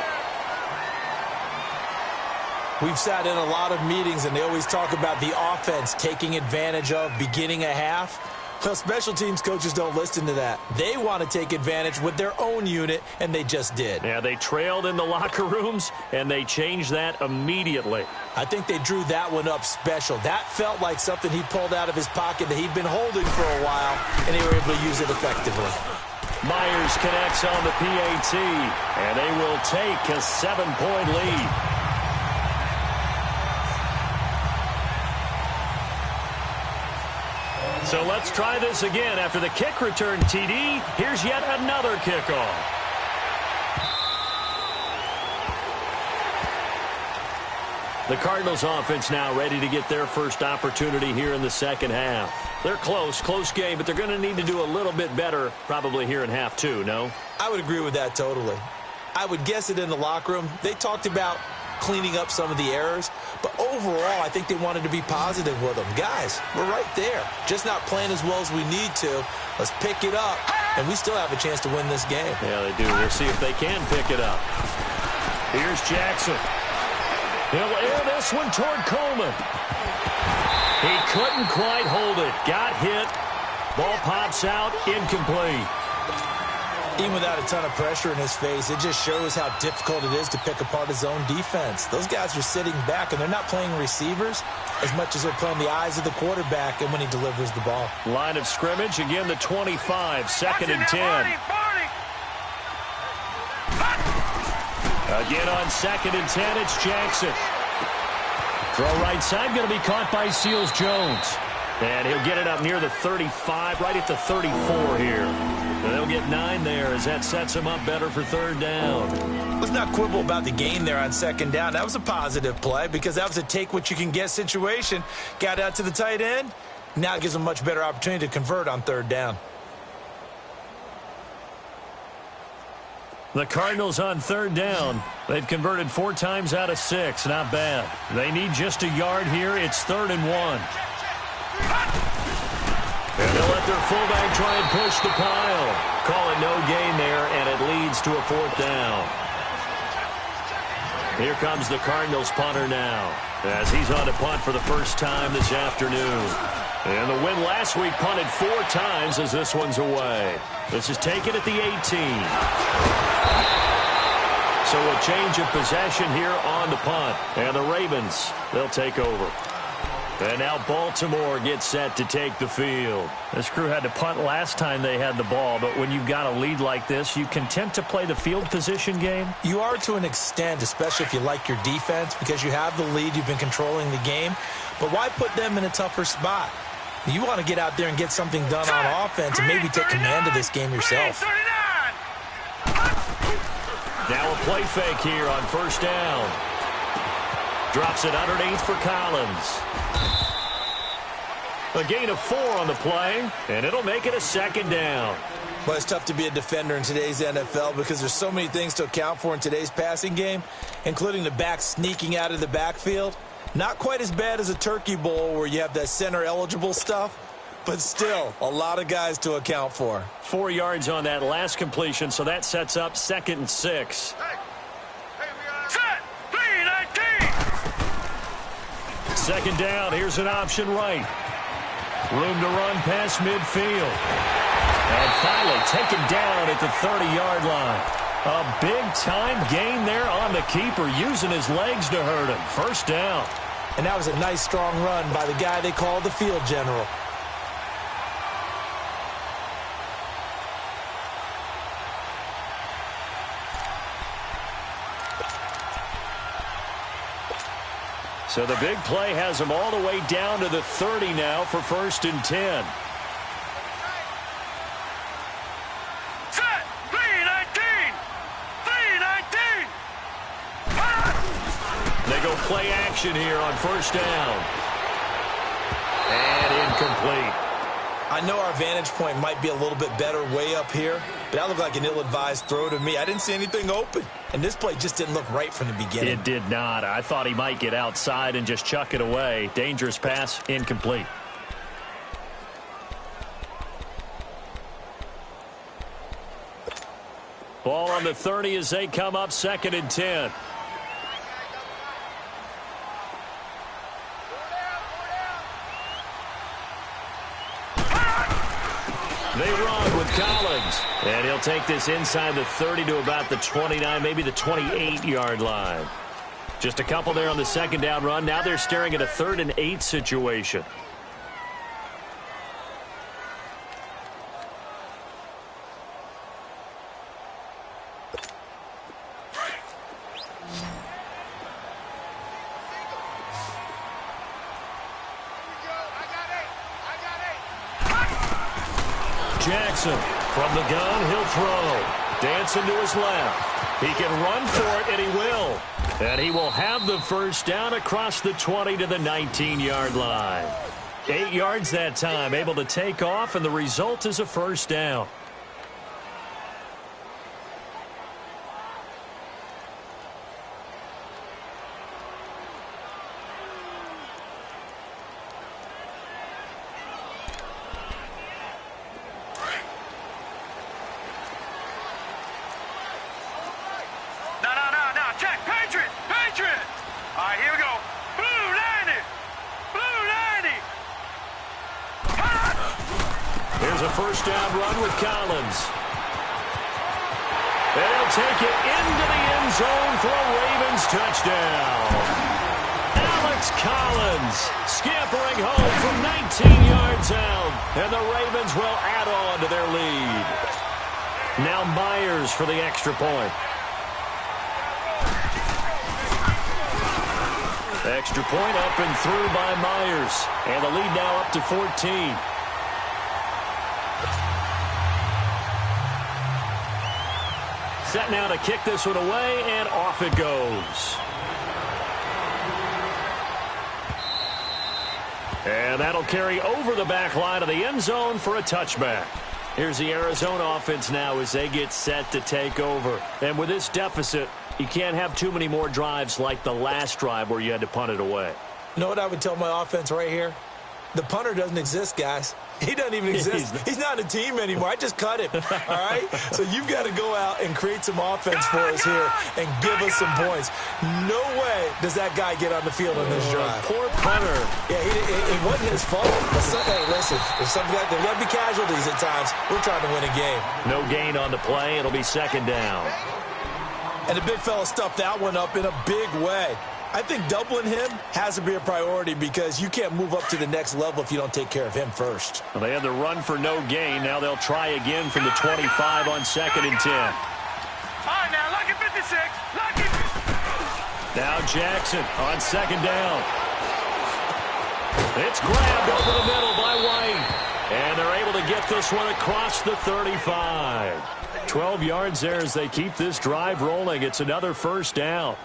We've sat in a lot of meetings, and they always talk about the offense taking advantage of beginning a half. Well, special teams coaches don't listen to that. They want to take advantage with their own unit, and they just did. Yeah, they trailed in the locker rooms, and they changed that immediately. I think they drew that one up special. That felt like something he pulled out of his pocket that he'd been holding for a while, and they were able to use it effectively. Myers connects on the PAT, and they will take a 7-point lead. So let's try this again. After the kick return, TD, here's yet another kickoff. The Cardinals offense now ready to get their first opportunity here in the second half. They're close game, but they're going to need to do a little bit better probably here in half two, no? I would agree with that totally. I would guess it in the locker room. They talked about cleaning up some of the errors, but overall I think they wanted to be positive with them. Guys, we're right there, just not playing as well as we need to. Let's pick it up, and we still have a chance to win this game. Yeah, they do. We'll see if they can pick it up. Here's Jackson. He'll air this one toward Coleman. He couldn't quite hold it. Got hit. Ball pops out, incomplete. Even without a ton of pressure in his face, it just shows how difficult it is to pick apart his own defense. Those guys are sitting back, and they're not playing receivers as much as they're playing the eyes of the quarterback and when he delivers the ball. Line of scrimmage, again the 25, second and 10. Again on second and 10, it's Jackson. Throw right side, going to be caught by Seals-Jones. And he'll get it up near the 35, right at the 34 here. And they'll get 9 there as that sets him up better for third down. Let's not quibble about the gain there on second down. That was a positive play because that was a take-what-you-can-get situation. Got out to the tight end. Now it gives them a much better opportunity to convert on third down. The Cardinals on third down. They've converted 4 times out of 6. Not bad. They need just a yard here. It's 3rd and 1. And they'll let their fullback try and push the pile. Call it no gain there, and it leads to a 4th down. Here comes the Cardinals punter now, as he's on to punt for the first time this afternoon. And the win last week punted 4 times as this one's away. This is taken at the 18. So a change of possession here on the punt. And the Ravens, they'll take over. And now Baltimore gets set to take the field. This crew had to punt last time they had the ball, but when you've got a lead like this, you content to play the field position game? You are to an extent, especially if you like your defense, because you have the lead, you've been controlling the game. But why put them in a tougher spot? You want to get out there and get something done on offense and maybe take command of this game yourself. Now a play fake here on first down. Drops it underneath for Collins. A gain of 4 on the play, and it'll make it a 2nd down. Well, it's tough to be a defender in today's NFL because there's so many things to account for in today's passing game, including the back sneaking out of the backfield. Not quite as bad as a turkey bowl where you have that center-eligible stuff, but still a lot of guys to account for. 4 yards on that last completion, so that sets up 2nd and 6. Set, 3-19. 2nd down, here's an option right. Room to run past midfield. And finally taken down at the 30-yard line. A big-time gain there on the keeper, using his legs to hurt him. First down. And that was a nice, strong run by the guy they call the field general. So the big play has him all the way down to the 30 now for 1st and 10. play action here on first down. And incomplete. I know our vantage point might be a little bit better way up here, but that looked like an ill-advised throw to me. I didn't see anything open, and this play just didn't look right from the beginning. It did not. I thought he might get outside and just chuck it away. Dangerous pass, incomplete. Ball on the 30 as they come up 2nd and 10. They run with Collins. And he'll take this inside the 30 to about the 29, maybe the 28-yard line. Just a couple there on the 2nd down run. Now they're staring at a 3rd and 8 situation. Jackson from the gun, he'll throw. Dancing to his left. He can run for it, and he will. And he will have the first down across the 20 to the 19-yard line. 8 yards that time, able to take off, and the result is a first down. First down run with Collins. They'll take it into the end zone for a Ravens touchdown. Alex Collins scampering home from 19 yards out, and the Ravens will add on to their lead. Now Myers for the extra point. Extra point up and through by Myers, and the lead now up to 14. Set now to kick this one away, and off it goes. And that'll carry over the back line of the end zone for a touchback. Here's the Arizona offense now as they get set to take over. And with this deficit, you can't have too many more drives like the last drive where you had to punt it away. You know what I would tell my offense right here? The punter doesn't exist, guys. He doesn't even exist. He's not a team anymore. I just cut him, all right? So you've got to go out and create some offense for us here and give us some points. No way does that guy get on the field on this drive. Poor punter. Yeah, it wasn't his fault. Hey, listen, there's got to be casualties at times. We're trying to win a game. No gain on the play. It'll be 2nd down. And the big fella stuffed that one up in a big way. I think doubling him has to be a priority because you can't move up to the next level if you don't take care of him first. Well, they had the run for no gain. Now they'll try again from the 25 on 2nd and 10. All right, now, lucky 56. Lucky. Now Jackson on 2nd down. It's grabbed over the middle by White. And they're able to get this one across the 35. 12 yards there as they keep this drive rolling. It's another first down.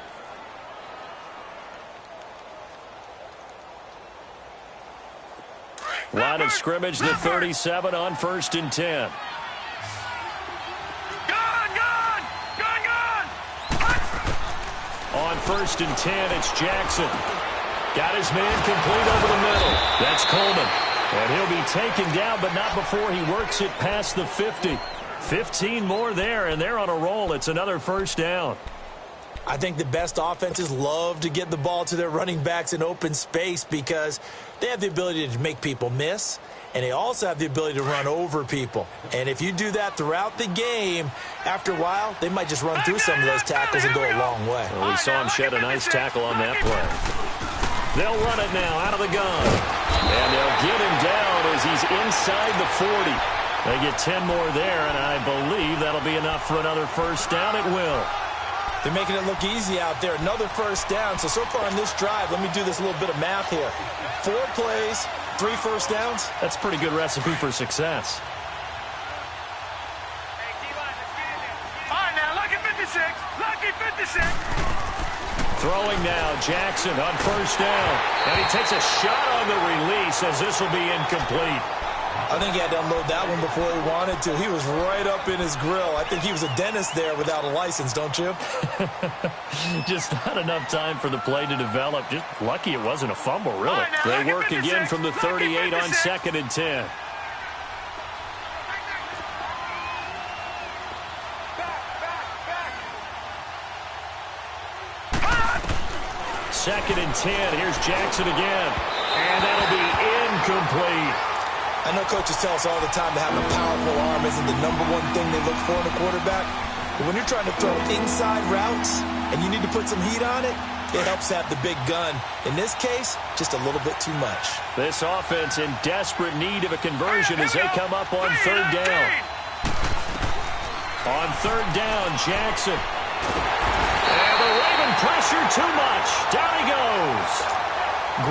Line of scrimmage, the 37 on 1st and 10. On 1st and 10, it's Jackson. Got his man complete over the middle. That's Coleman. And he'll be taken down, but not before he works it past the 50. 15 more there, and they're on a roll. It's another first down. I think the best offenses love to get the ball to their running backs in open space because they have the ability to make people miss, and they also have the ability to run over people. And if you do that throughout the game, after a while, they might just run through some of those tackles and go a long way. Well, we saw him shed a nice tackle on that play. They'll run it now out of the gun. And they'll get him down as he's inside the 40. They get 10 more there, and I believe that'll be enough for another first down. It will. They're making it look easy out there. Another first down. So far on this drive, let me do this little bit of math here. 4 plays, 3 first downs. That's a pretty good recipe for success. All right, now, lucky 56. Lucky 56. Throwing now, Jackson on first down. And he takes a shot on the release as this will be incomplete. I think he had to unload that one before he wanted to. He was right up in his grill. I think he was a dentist there without a license, don't you? Just not enough time for the play to develop. Just lucky it wasn't a fumble, really. They work again from the 38 on 2nd and 10. Second and 10. Here's Jackson again. And that'll be incomplete. I know coaches tell us all the time that having a powerful arm isn't the #1 thing they look for in a quarterback. But when you're trying to throw inside routes and you need to put some heat on it, it helps have the big gun. In this case, just a little bit too much. This offense in desperate need of a conversion as they come up on 3rd down. On 3rd down, Jackson. And the Raven pressure too much. Down he goes.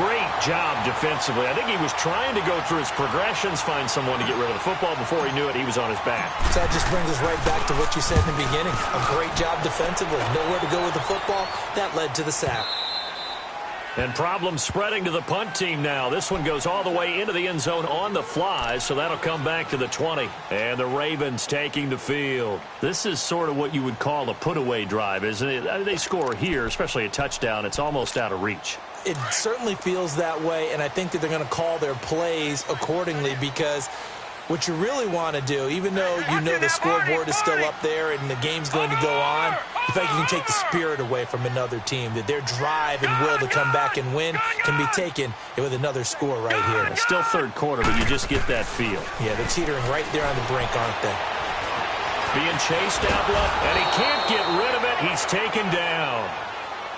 Great job defensively. I think he was trying to go through his progressions, find someone to get rid of the football. Before he knew it, he was on his back. So that just brings us right back to what you said in the beginning. A great job defensively. Nowhere to go with the football. That led to the sack. And problems spreading to the punt team now. This one goes all the way into the end zone on the fly, so that'll come back to the 20. And the Ravens taking the field. This is sort of what you would call a put-away drive, isn't it? I mean, they score here, especially a touchdown. It's almost out of reach. It certainly feels that way, and I think that they're going to call their plays accordingly because what you really want to do, even though you know the scoreboard is still up there and the game's going to go on, you think you can take the spirit away from another team, that their drive and will to come back and win can be taken with another score right here. It's still 3rd quarter, but you just get that feel. Yeah, they're teetering right there on the brink, aren't they? Being chased out left, and he can't get rid of it. He's taken down.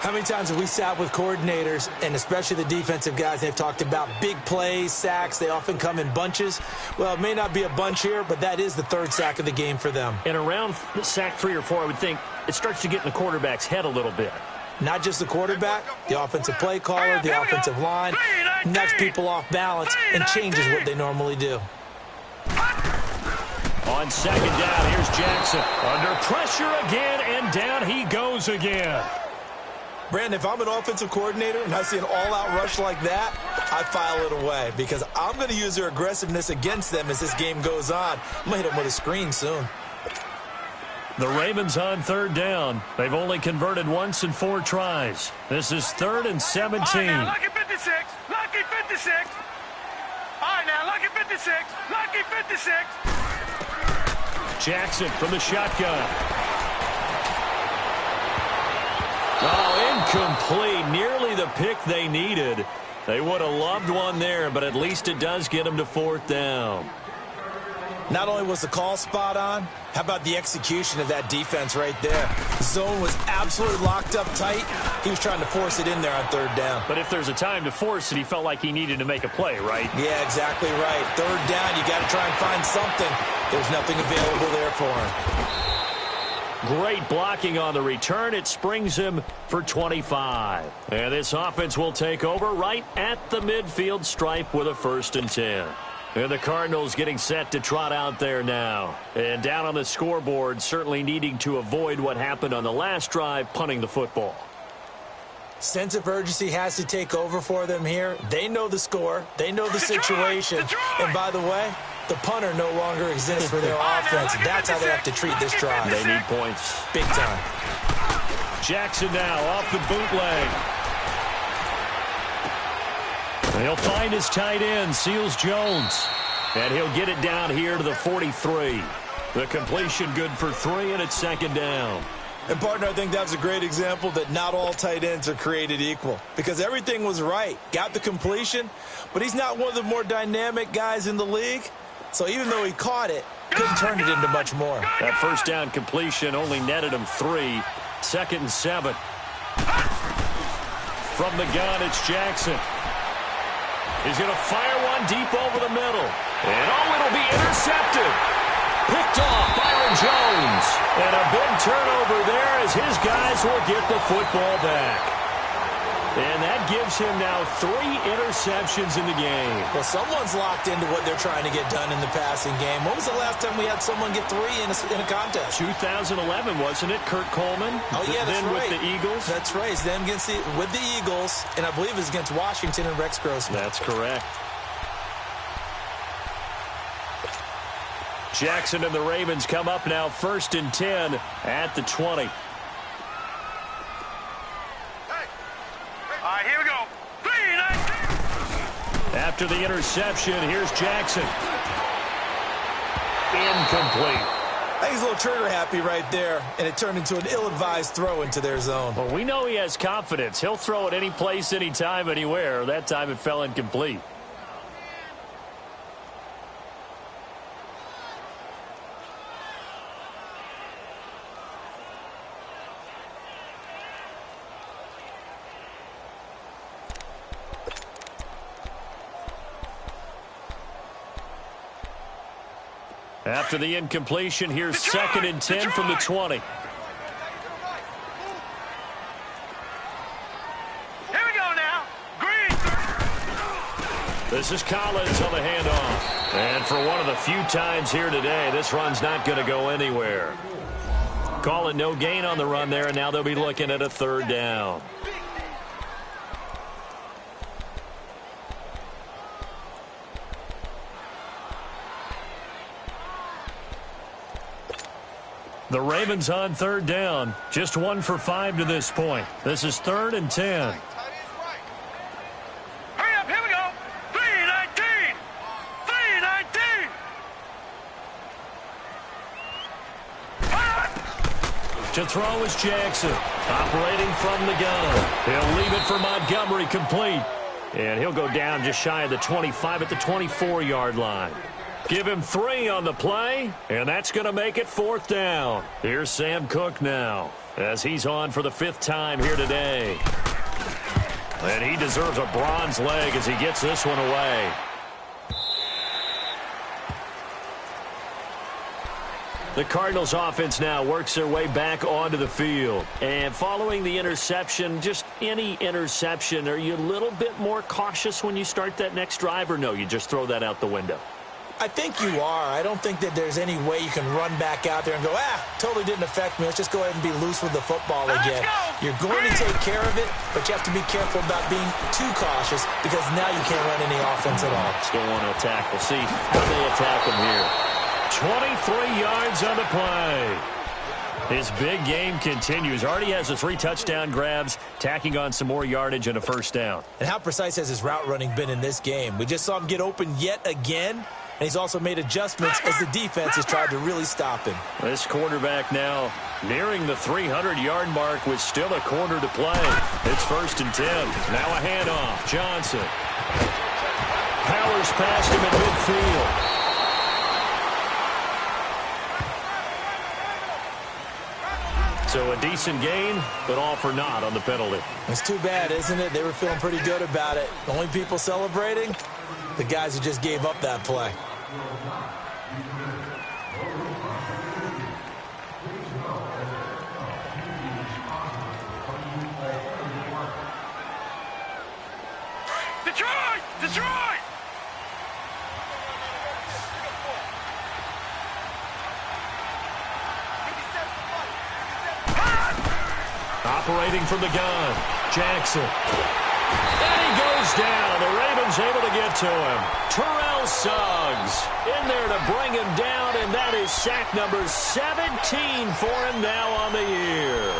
How many times have we sat with coordinators, and especially the defensive guys, they've talked about big plays, sacks. They often come in bunches. Well, it may not be a bunch here, but that is the 3rd sack of the game for them. And around sack 3 or 4, I would think it starts to get in the quarterback's head a little bit. Not just the quarterback, the offensive play caller, the offensive line, knocks people off balance and changes what they normally do. On 2nd down, here's Jackson. Under pressure again, and down he goes again. Brandon, if I'm an offensive coordinator and I see an all-out rush like that, I file it away because I'm going to use their aggressiveness against them as this game goes on. I'm going to hit them with a screen soon. The Ravens on 3rd down. They've only converted once in 4 tries. This is 3rd and 17. All right, now, lucky 56. Lucky 56. All right, now, lucky 56. Lucky 56. Jackson from the shotgun. Oh, incomplete. Nearly the pick they needed. They would have loved one there, but at least it does get them to 4th down. Not only was the call spot on, how about the execution of that defense right there? The zone was absolutely locked up tight. He was trying to force it in there on 3rd down. But if there's a time to force it, he felt like he needed to make a play, right? Yeah, exactly right. 3rd down, you got to try and find something. There's nothing available there for him. Great blocking on the return. It springs him for 25. And this offense will take over right at the midfield stripe with a 1st and 10. And the Cardinals getting set to trot out there now. And down on the scoreboard, certainly needing to avoid what happened on the last drive, punting the football. Sense of urgency has to take over for them here. They know the score. They know the situation. And by the way, the punter no longer exists for their offense. That's how they have to treat this drive. They need points. Big time. Jackson now off the bootleg. And he'll find his tight end, Seals Jones. And he'll get it down here to the 43. The completion good for 3, and it's 2nd down. And, partner, I think that was a great example that not all tight ends are created equal because everything was right. Got the completion, but he's not one of the more dynamic guys in the league. So even though he caught it, couldn't turn it into much more. That 1st down completion only netted him 3. 2nd and 7. From the gun, it's Jackson. He's going to fire one deep over the middle. And, it'll be intercepted. Picked off Byron Jones. And a big turnover there as his guys will get the football back. And that gives him now 3 interceptions in the game. Well, someone's locked into what they're trying to get done in the passing game. When was the last time we had someone get 3 in a contest? 2011, wasn't it? Kurt Coleman? Oh, yeah, that's then right. with the Eagles? That's right. It's them with the Eagles, and I believe it's against Washington and Rex Grossman. That's correct. Jackson and the Ravens come up now 1st and 10 at the 20. All right, here we go. 3-19. After the interception, here's Jackson. Incomplete. I think he's a little trigger happy right there, and it turned into an ill-advised throw into their zone. Well, we know he has confidence. He'll throw it any place, anytime, anywhere. That time it fell incomplete. After the incompletion, here's 2nd and 10 from the 20. Here we go now. Green. This is Collins on the handoff. And for one of the few times here today, this run's not going to go anywhere. Call it no gain on the run there, and now they'll be looking at a 3rd down. The Ravens on 3rd down. Just 1 for 5 to this point. This is 3rd and 10. Hurry up, here we go. 3-19. 3-19. To throw is Jackson. Operating from the gun. He'll leave it for Montgomery, complete. And he'll go down just shy of the 25 at the 24-yard line. Give him 3 on the play, and that's going to make it 4th down. Here's Sam Cook now, as he's on for the 5th time here today. And he deserves a bronze leg as he gets this one away. The Cardinals offense now works their way back onto the field. And following the interception, just any interception, are you a little bit more cautious when you start that next drive, or no, you just throw that out the window? I think you are. I don't think that there's any way you can run back out there and go, totally didn't affect me. Let's just go ahead and be loose with the football again. You're going to take care of it, but you have to be careful about being too cautious because now you can't run any offense at all. Still want to attack. We'll see how they attack him here. 23 yards on the play. His big game continues. Already has the 3 touchdown grabs, tacking on some more yardage and a 1st down. And how precise has his route running been in this game? We just saw him get open yet again. And he's also made adjustments as the defense has tried to really stop him. This quarterback now nearing the 300-yard mark with still a quarter to play. It's 1st and 10. Now a handoff. Johnson powers past him at midfield. So a decent gain, but all for naught on the penalty. It's too bad, isn't it? They were feeling pretty good about it. The only people celebrating, the guys who just gave up that play. Detroit! Detroit! Operating from the gun, Jackson. And he goes down. The Ravens able to get to him. Terrell Suggs in there to bring him down, and that is sack number 17 for him now on the year.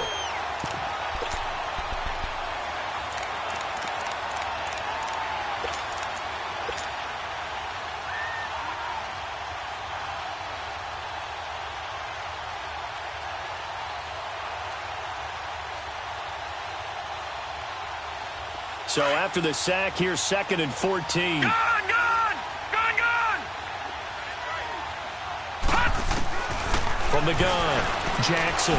So after the sack, here's 2nd and 14. Gun! From the gun, Jackson.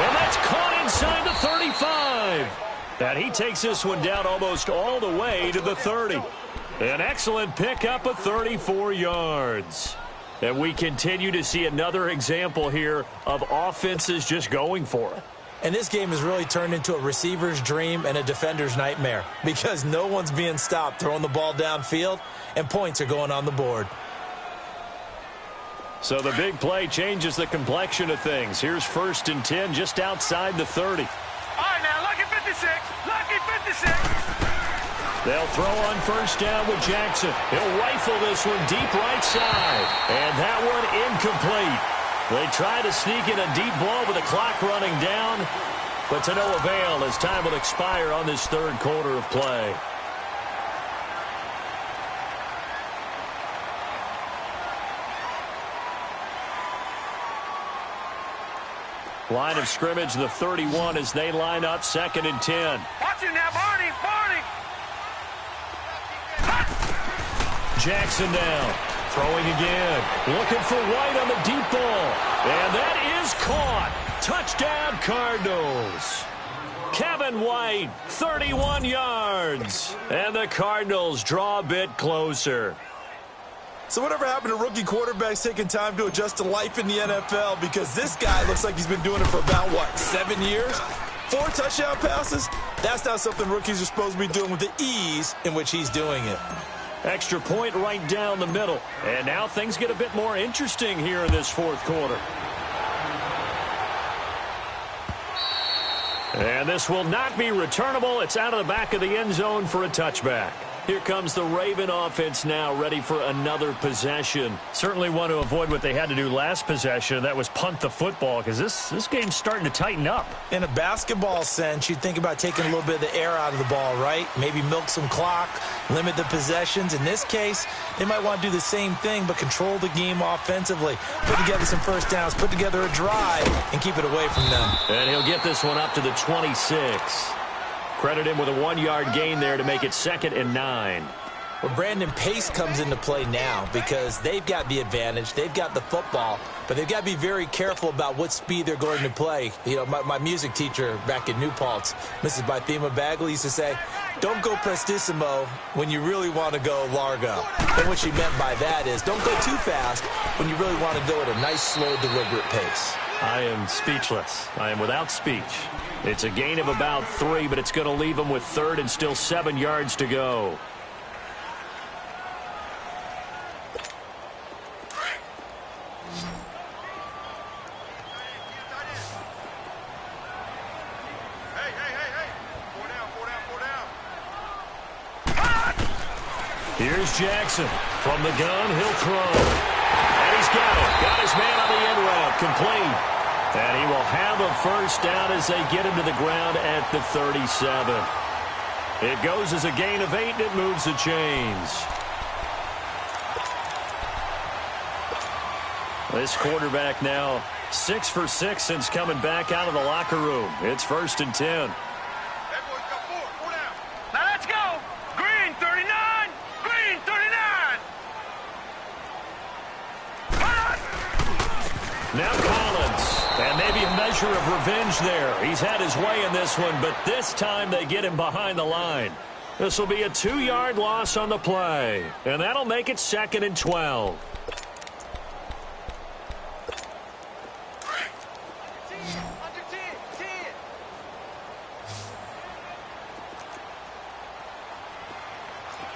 And that's caught inside the 35. And he takes this one down almost all the way to the 30. An excellent pickup of 34 yards. And we continue to see another example here of offenses just going for it. And this game has really turned into a receiver's dream and a defender's nightmare because no one's being stopped throwing the ball downfield, and points are going on the board. So the big play changes the complexion of things. Here's 1st and 10 just outside the 30. All right, now, lucky 56. Lucky 56. They'll throw on 1st down with Jackson. He'll rifle this one deep right side. And that one incomplete. They try to sneak in a deep ball with the clock running down, but to no avail as time will expire on this 3rd quarter of play. Line of scrimmage, the 31 as they line up 2nd and 10. Watch it now, Barney. Barney. Jackson now. Throwing again. Looking for White on the deep ball. And that is caught. Touchdown, Cardinals. Kevin White, 31 yards. And the Cardinals draw a bit closer. So whatever happened to rookie quarterbacks taking time to adjust to life in the NFL? Because this guy looks like he's been doing it for about, 7 years? 4 touchdown passes? That's not something rookies are supposed to be doing with the ease in which he's doing it. Extra point right down the middle. And now things get a bit more interesting here in this 4th quarter. And this will not be returnable. It's out of the back of the end zone for a touchback. Here comes the Raven offense now, ready for another possession. Certainly want to avoid what they had to do last possession. That was punt the football, because this game's starting to tighten up. In a basketball sense, you think about taking a little bit of the air out of the ball, right? Maybe milk some clock, limit the possessions. In this case, they might want to do the same thing, but control the game offensively. Put together some 1st downs, put together a drive, and keep it away from them. And he'll get this one up to the 26. Credit him with a 1-yard gain there to make it 2nd and 9. Well, Brandon, pace comes into play now because they've got the advantage. They've got the football, but they've got to be very careful about what speed they're going to play. You know, my music teacher back in New Paltz, Mrs. Bythema Bagley, used to say, don't go prestissimo when you really want to go largo. And what she meant by that is don't go too fast when you really want to go at a nice, slow, deliberate pace. I am speechless. I am without speech. It's a gain of about 3, but it's going to leave them with 3rd and still 7 yards to go. Here's Jackson. From the gun, he'll throw. And he's got it. Got his man on the end route. Complete. And he will have a 1st down as they get him to the ground at the 37. It goes as a gain of 8, and it moves the chains. This quarterback now 6 for 6 since coming back out of the locker room. It's 1st and 10. Now let's go. Green 39. Green 39. Now Collins. And maybe a measure of revenge there. He's had his way in this one, but this time they get him behind the line. This will be a 2-yard loss on the play. And that'll make it 2nd and 12.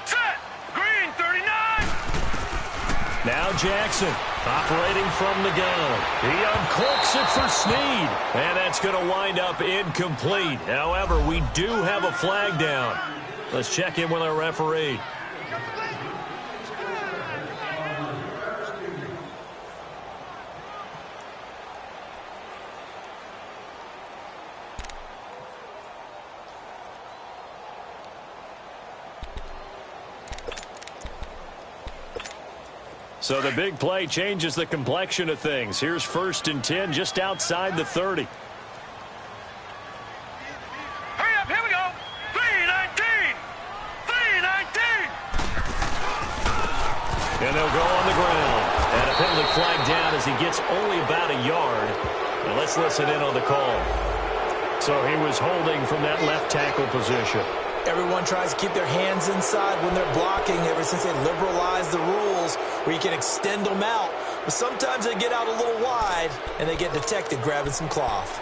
Set. Green 39. Now Jackson. Operating from the gun. He uncorks it for Snead. And that's going to wind up incomplete. However, we do have a flag down. Let's check in with our referee. So the big play changes the complexion of things. Here's 1st and 10 just outside the 30. Hurry up, here we go. 319. 319. And they'll go on the ground. And a penalty flag down as he gets only about a yard. Now let's listen in on the call. So he was holding from that left tackle position. Everyone tries to keep their hands inside when they're blocking ever since they liberalized the rules where you can extend them out. But sometimes they get out a little wide and they get detected grabbing some cloth.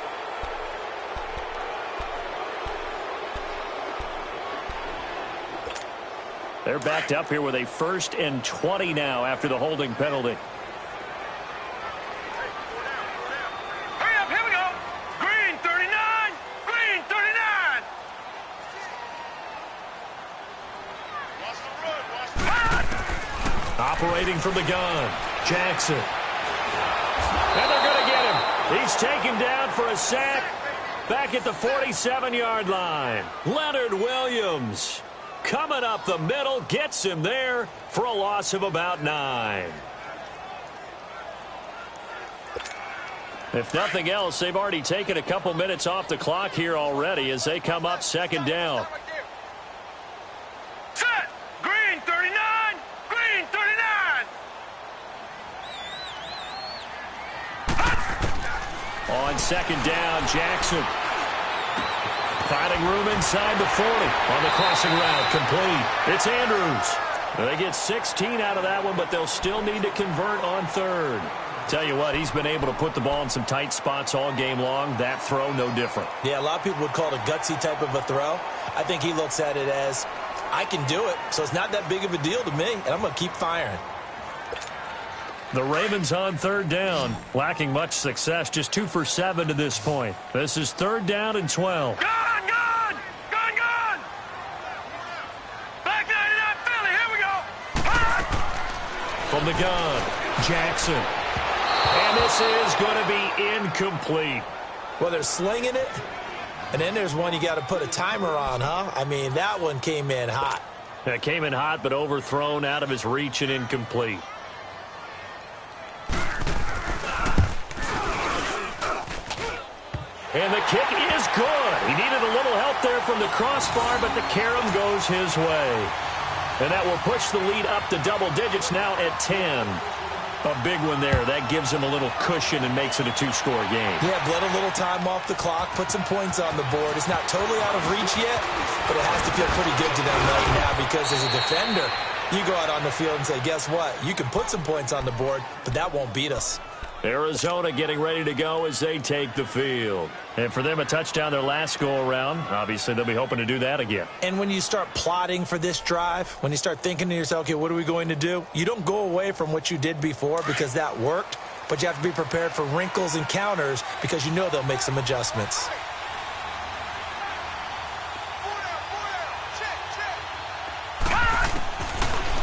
They're backed up here with a 1st and 20 now after the holding penalty. Hurry up, here we go. Green 39. Green 39. Watch the run. Watch the run. Operating from the gun, Jackson. And they're going to get him. He's taken down for a sack back at the 47-yard line. Leonard Williams coming up the middle, gets him there for a loss of about 9. If nothing else, they've already taken a couple minutes off the clock here already as they come up 2nd down. Set. Green 39. Green 39. On 2nd down, Jackson. Finding room inside the 40 on the crossing route, complete. It's Andrews. They get 16 out of that one, but they'll still need to convert on 3rd. Tell you what, he's been able to put the ball in some tight spots all game long. That throw, no different. Yeah, a lot of people would call it a gutsy type of a throw. I think he looks at it as, I can do it, so it's not that big of a deal to me, and I'm going to keep firing. The Ravens on 3rd down, lacking much success, just 2 for 7 to this point. This is 3rd down and 12. Gone. Back 99 Philly, here we go. From the gun, Jackson. And this is going to be incomplete. Well, they're slinging it, and then there's one you got to put a timer on, huh? I mean, that one came in hot. That came in hot, but overthrown out of his reach and incomplete. And the kick is good. He needed a little help there from the crossbar, but the carom goes his way. And that will push the lead up to double digits now at 10. A big one there. That gives him a little cushion and makes it a 2-score game. Yeah, let a little time off the clock, put some points on the board. It's not totally out of reach yet, but it has to feel pretty good to them right now because as a defender, you go out on the field and say, guess what? You can put some points on the board, but that won't beat us. Arizona getting ready to go as they take the field. And for them, a touchdown their last go-around. Obviously, they'll be hoping to do that again. And when you start plotting for this drive, when you start thinking to yourself, okay, what are we going to do? You don't go away from what you did before because that worked, but you have to be prepared for wrinkles and counters because you know they'll make some adjustments.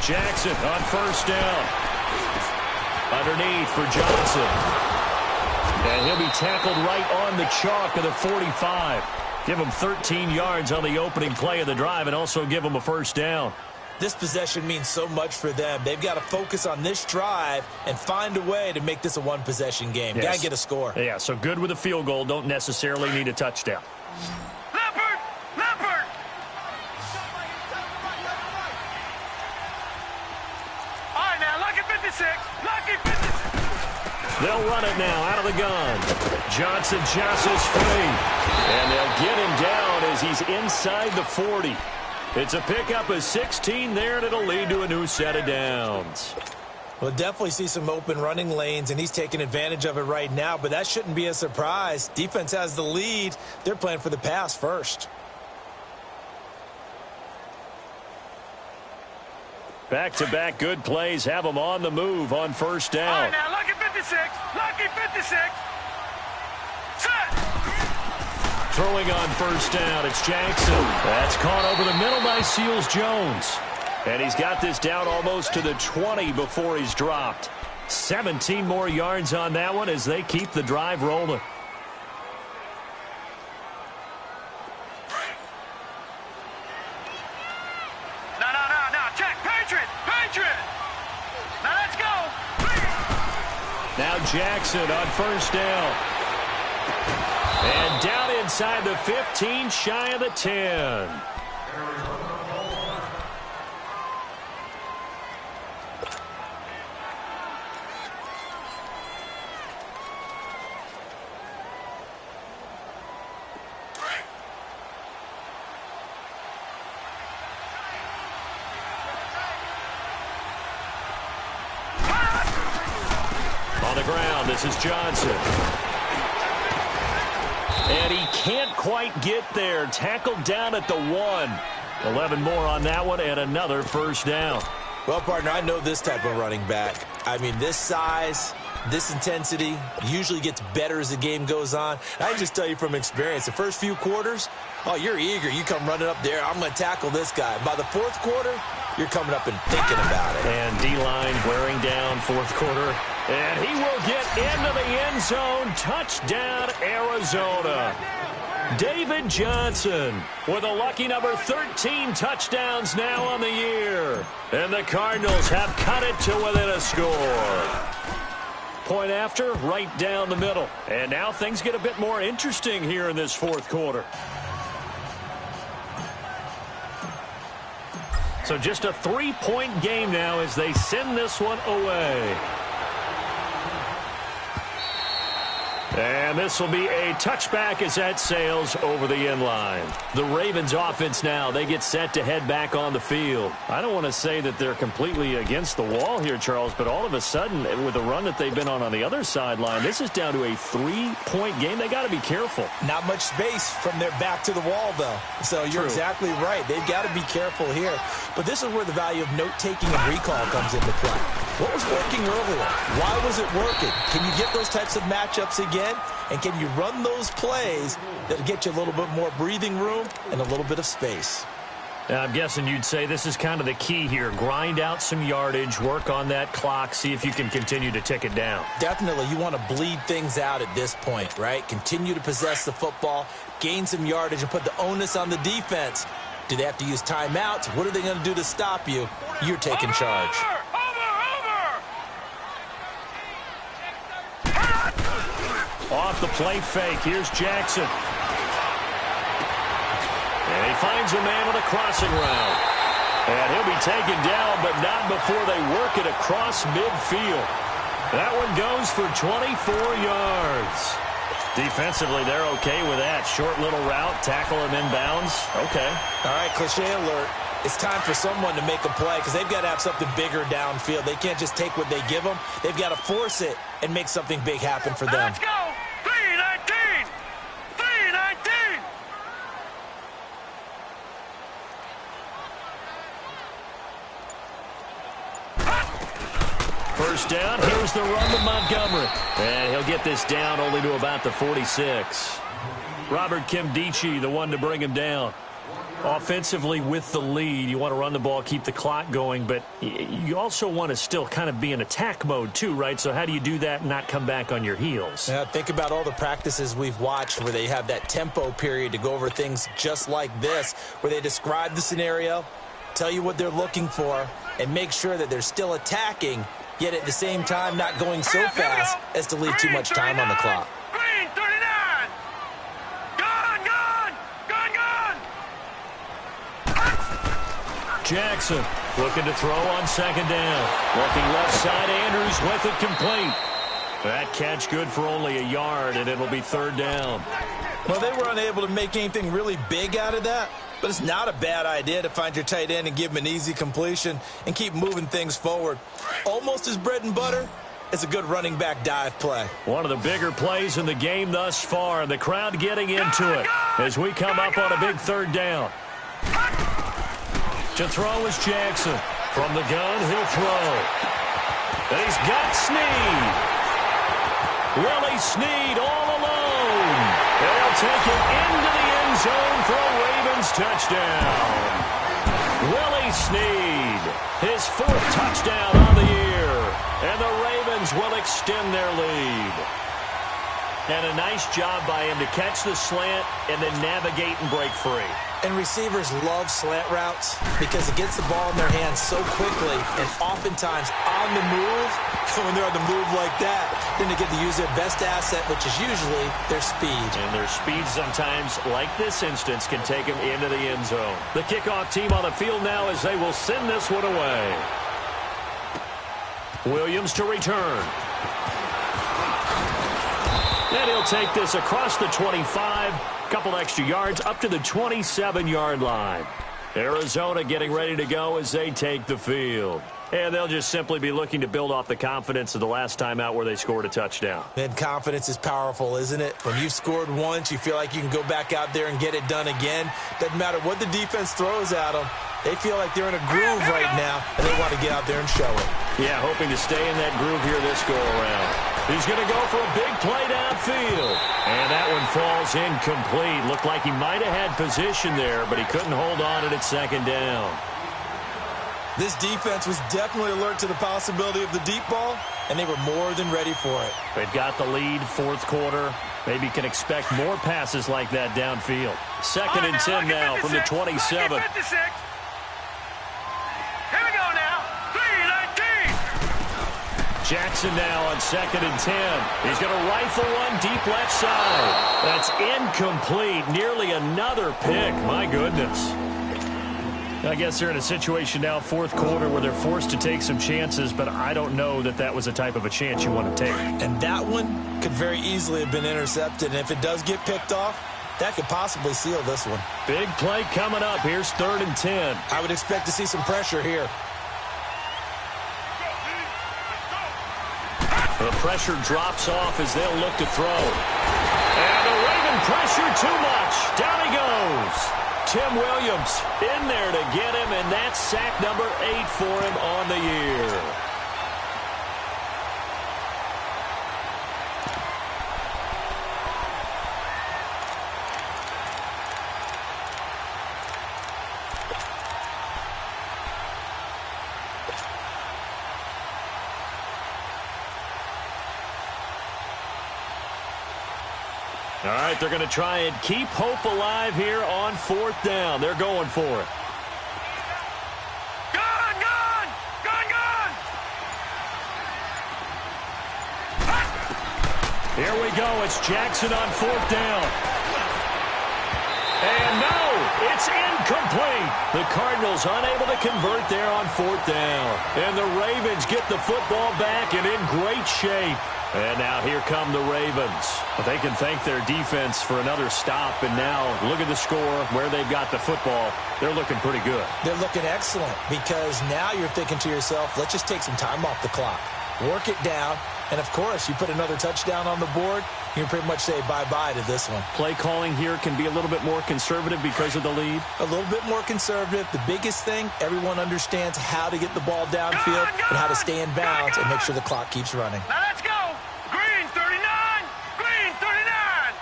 Jackson on 1st down. Underneath for Johnson. And he'll be tackled right on the chalk of the 45. Give him 13 yards on the opening play of the drive and also give him a 1st down. This possession means so much for them. They've got to focus on this drive and find a way to make this a one-possession game. Yes. Got to get a score. Yeah, so good with a field goal. Don't necessarily need a touchdown. Leopard! Leopard! All right, now, lucky 56. Lucky 56. They'll run it now out of the gun. Johnson jostles free. And they'll get him down as he's inside the 40. It's a pickup of 16 there, and it'll lead to a new set of downs. We'll definitely see some open running lanes, and he's taking advantage of it right now, but that shouldn't be a surprise. Defense has the lead. They're playing for the pass first. Back-to-back good plays have them on the move on 1st down. All right, now, lucky 56. Lucky 56. Set. Throwing on 1st down, it's Jackson. That's caught over the middle by Seals-Jones. And he's got this down almost to the 20 before he's dropped. 17 more yards on that one as they keep the drive rolling. No. Check. Patriot. Patriot. Now, let's go. Now Jackson on 1st down. And down inside the 15, shy of the 10. On the ground, this is Johnson. And he can't quite get there. Tackled down at the 1. 11 more on that one and another first down. Well, partner, I know this type of running back. I mean, this size, this intensity usually gets better as the game goes on. I can just tell you from experience, the first few quarters, oh, you're eager. You come running up there, I'm going to tackle this guy. By the fourth quarter, you're coming up and thinking about it. And D-line wearing down fourth quarter. And he will get into the end zone. Touchdown, Arizona. David Johnson with a lucky number 13 touchdowns now on the year. And the Cardinals have cut it to within a score. Point after, right down the middle. And now things get a bit more interesting here in this fourth quarter. So just a 3-point game now as they send this one away. And this will be a touchback as that sails over the end line. The Ravens offense now, they get set to head back on the field. I don't want to say that they're completely against the wall here, Charles, but all of a sudden, with the run that they've been on the other sideline, this is down to a 3-point game. They got to be careful. Not much space from their back to the wall, though. So you're exactly right. They've got to be careful here. But this is where the value of note-taking and recall comes into play. What was working earlier? Why was it working? Can you get those types of matchups again? And can you run those plays that'll get you a little bit more breathing room and a little bit of space? I'm guessing you'd say this is kind of the key here. Grind out some yardage, work on that clock, see if you can continue to tick it down. Definitely. You want to bleed things out at this point, right? Continue to possess the football, gain some yardage, and put the onus on the defense. Do they have to use timeouts? What are they going to do to stop you? You're taking charge. Off the play fake. Here's Jackson. And he finds a man with a crossing route. And he'll be taken down, but not before they work it across midfield. That one goes for 24 yards. Defensively, they're okay with that. Short little route, tackle him inbounds. Okay. All right, cliche alert. It's time for someone to make a play because they've got to have something bigger downfield. They can't just take what they give them. They've got to force it and make something big happen for them. Let's go! 3-19! 3-19! First down. Here's the run to Montgomery. And he'll get this down only to about the 46. Robert Kimdichie, the one to bring him down. Offensively with the lead, you want to run the ball, keep the clock going, but you also want to still kind of be in attack mode too, right? So how do you do that and not come back on your heels? Yeah, think about all the practices we've watched where they have that tempo period to go over things just like this, where they describe the scenario, tell you what they're looking for, and make sure that they're still attacking, yet at the same time not going so fast as to leave too much time on the clock. Green 39! Jackson looking to throw on second down. Looking left side, Andrews with it complete. That catch good for only a yard, and it'll be third down. Well, they were unable to make anything really big out of that, but it's not a bad idea to find your tight end and give him an easy completion and keep moving things forward. Almost as bread and butter as a good running back dive play. One of the bigger plays in the game thus far, and the crowd getting into it as we come up on a big third down. To throw is Jackson. From the gun, he'll throw. And he's got Snead. Willie Snead all alone. They'll take it into the end zone for a Ravens touchdown. Willie Snead, his fourth touchdown on the year. And the Ravens will extend their lead. And a nice job by him to catch the slant and then navigate and break free. And receivers love slant routes because it gets the ball in their hands so quickly and oftentimes on the move. When they're on the move like that, then they get to use their best asset, which is usually their speed. And their speed sometimes, like this instance, can take them into the end zone. The kickoff team on the field now as they will send this one away. Williams to return. And he'll take this across the 25, couple extra yards up to the 27-yard line. Arizona getting ready to go as they take the field. And they'll just simply be looking to build off the confidence of the last time out where they scored a touchdown. And confidence is powerful, isn't it? When you've scored once, you feel like you can go back out there and get it done again. Doesn't matter what the defense throws at them. They feel like they're in a groove right now, and they want to get out there and show it. Yeah, hoping to stay in that groove here this go-around. He's going to go for a big play downfield. And that one falls incomplete. Looked like he might have had position there, but he couldn't hold on at second down. This defense was definitely alert to the possibility of the deep ball, and they were more than ready for it. They've got the lead, fourth quarter. Maybe can expect more passes like that downfield. Second and 10 now from the 27. Here we go now. 3-19. Jackson now on second and 10. He's going to rifle one deep left side. That's incomplete. Nearly another pick. My goodness. I guess they're in a situation now, fourth quarter, where they're forced to take some chances, but I don't know that that was a type of a chance you want to take. And that one could very easily have been intercepted, and if it does get picked off, that could possibly seal this one. Big play coming up. Here's third and 10. I would expect to see some pressure here. The pressure drops off as they'll look to throw. And the Raven pressure too much. Down he goes. Tim Williams in there to get him, and that's sack number 8 for him on the year. All right, they're going to try and keep hope alive here on fourth down. They're going for it. Gone, gone, gone, gone. Here we go. It's Jackson on fourth down. And no, it's incomplete. The Cardinals unable to convert there on fourth down. And the Ravens get the football back and in great shape. And now here come the Ravens. But they can thank their defense for another stop. And now look at the score, where they've got the football. They're looking pretty good. They're looking excellent because now you're thinking to yourself, let's just take some time off the clock. Work it down. And, of course, you put another touchdown on the board, you can pretty much say bye-bye to this one. Play calling here can be a little bit more conservative because of the lead. A little bit more conservative. The biggest thing, everyone understands how to get the ball downfield and how to stay in bounds and make sure the clock keeps running. Now let's go. Green 39. Green 39.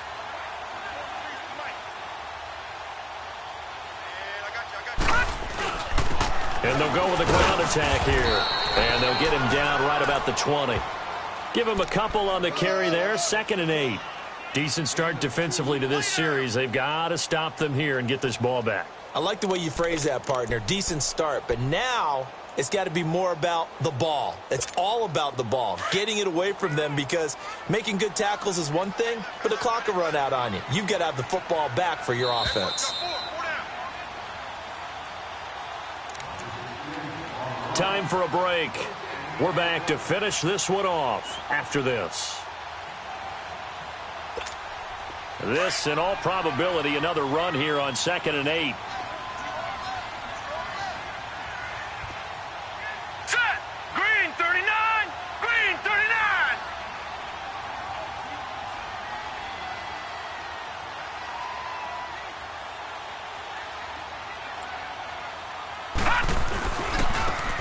And they'll go with a ground attack here. And they'll get him down right about the 20. Give him a couple on the carry there. 2nd and 8. Decent start defensively to this series. They've got to stop them here and get this ball back. I like the way you phrase that, partner. Decent start. But now it's got to be more about the ball. It's all about the ball. Getting it away from them, because making good tackles is one thing, but the clock will run out on you. You've got to have the football back for your offense. Time for a break. We're back to finish this one off after this. This, in all probability, another run here on 2nd and 8. Set. Green 39. Green 39.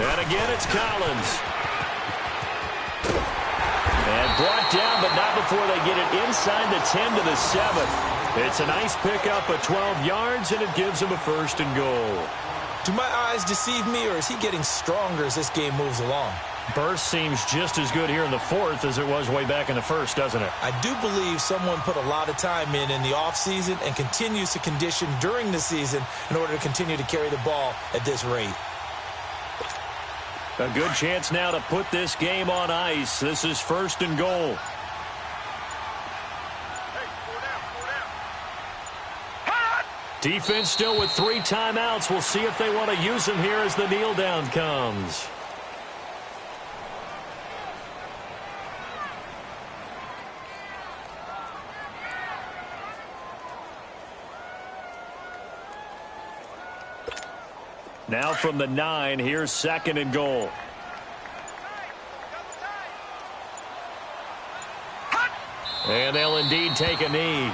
And again, it's Collins. And brought down, but not before they get it inside the 10 to the 7. It's a nice pickup of 12 yards, and it gives them a 1st and goal. Do my eyes deceive me, or is he getting stronger as this game moves along? Burst seems just as good here in the 4th as it was way back in the 1st, doesn't it? I do believe someone put a lot of time in the offseason and continues to condition during the season in order to continue to carry the ball at this rate. A good chance now to put this game on ice. This is 1st and goal. Defense still with 3 timeouts. We'll see if they want to use them here as the kneel down comes. Now from the 9, here's 2nd and goal. And they'll indeed take a knee.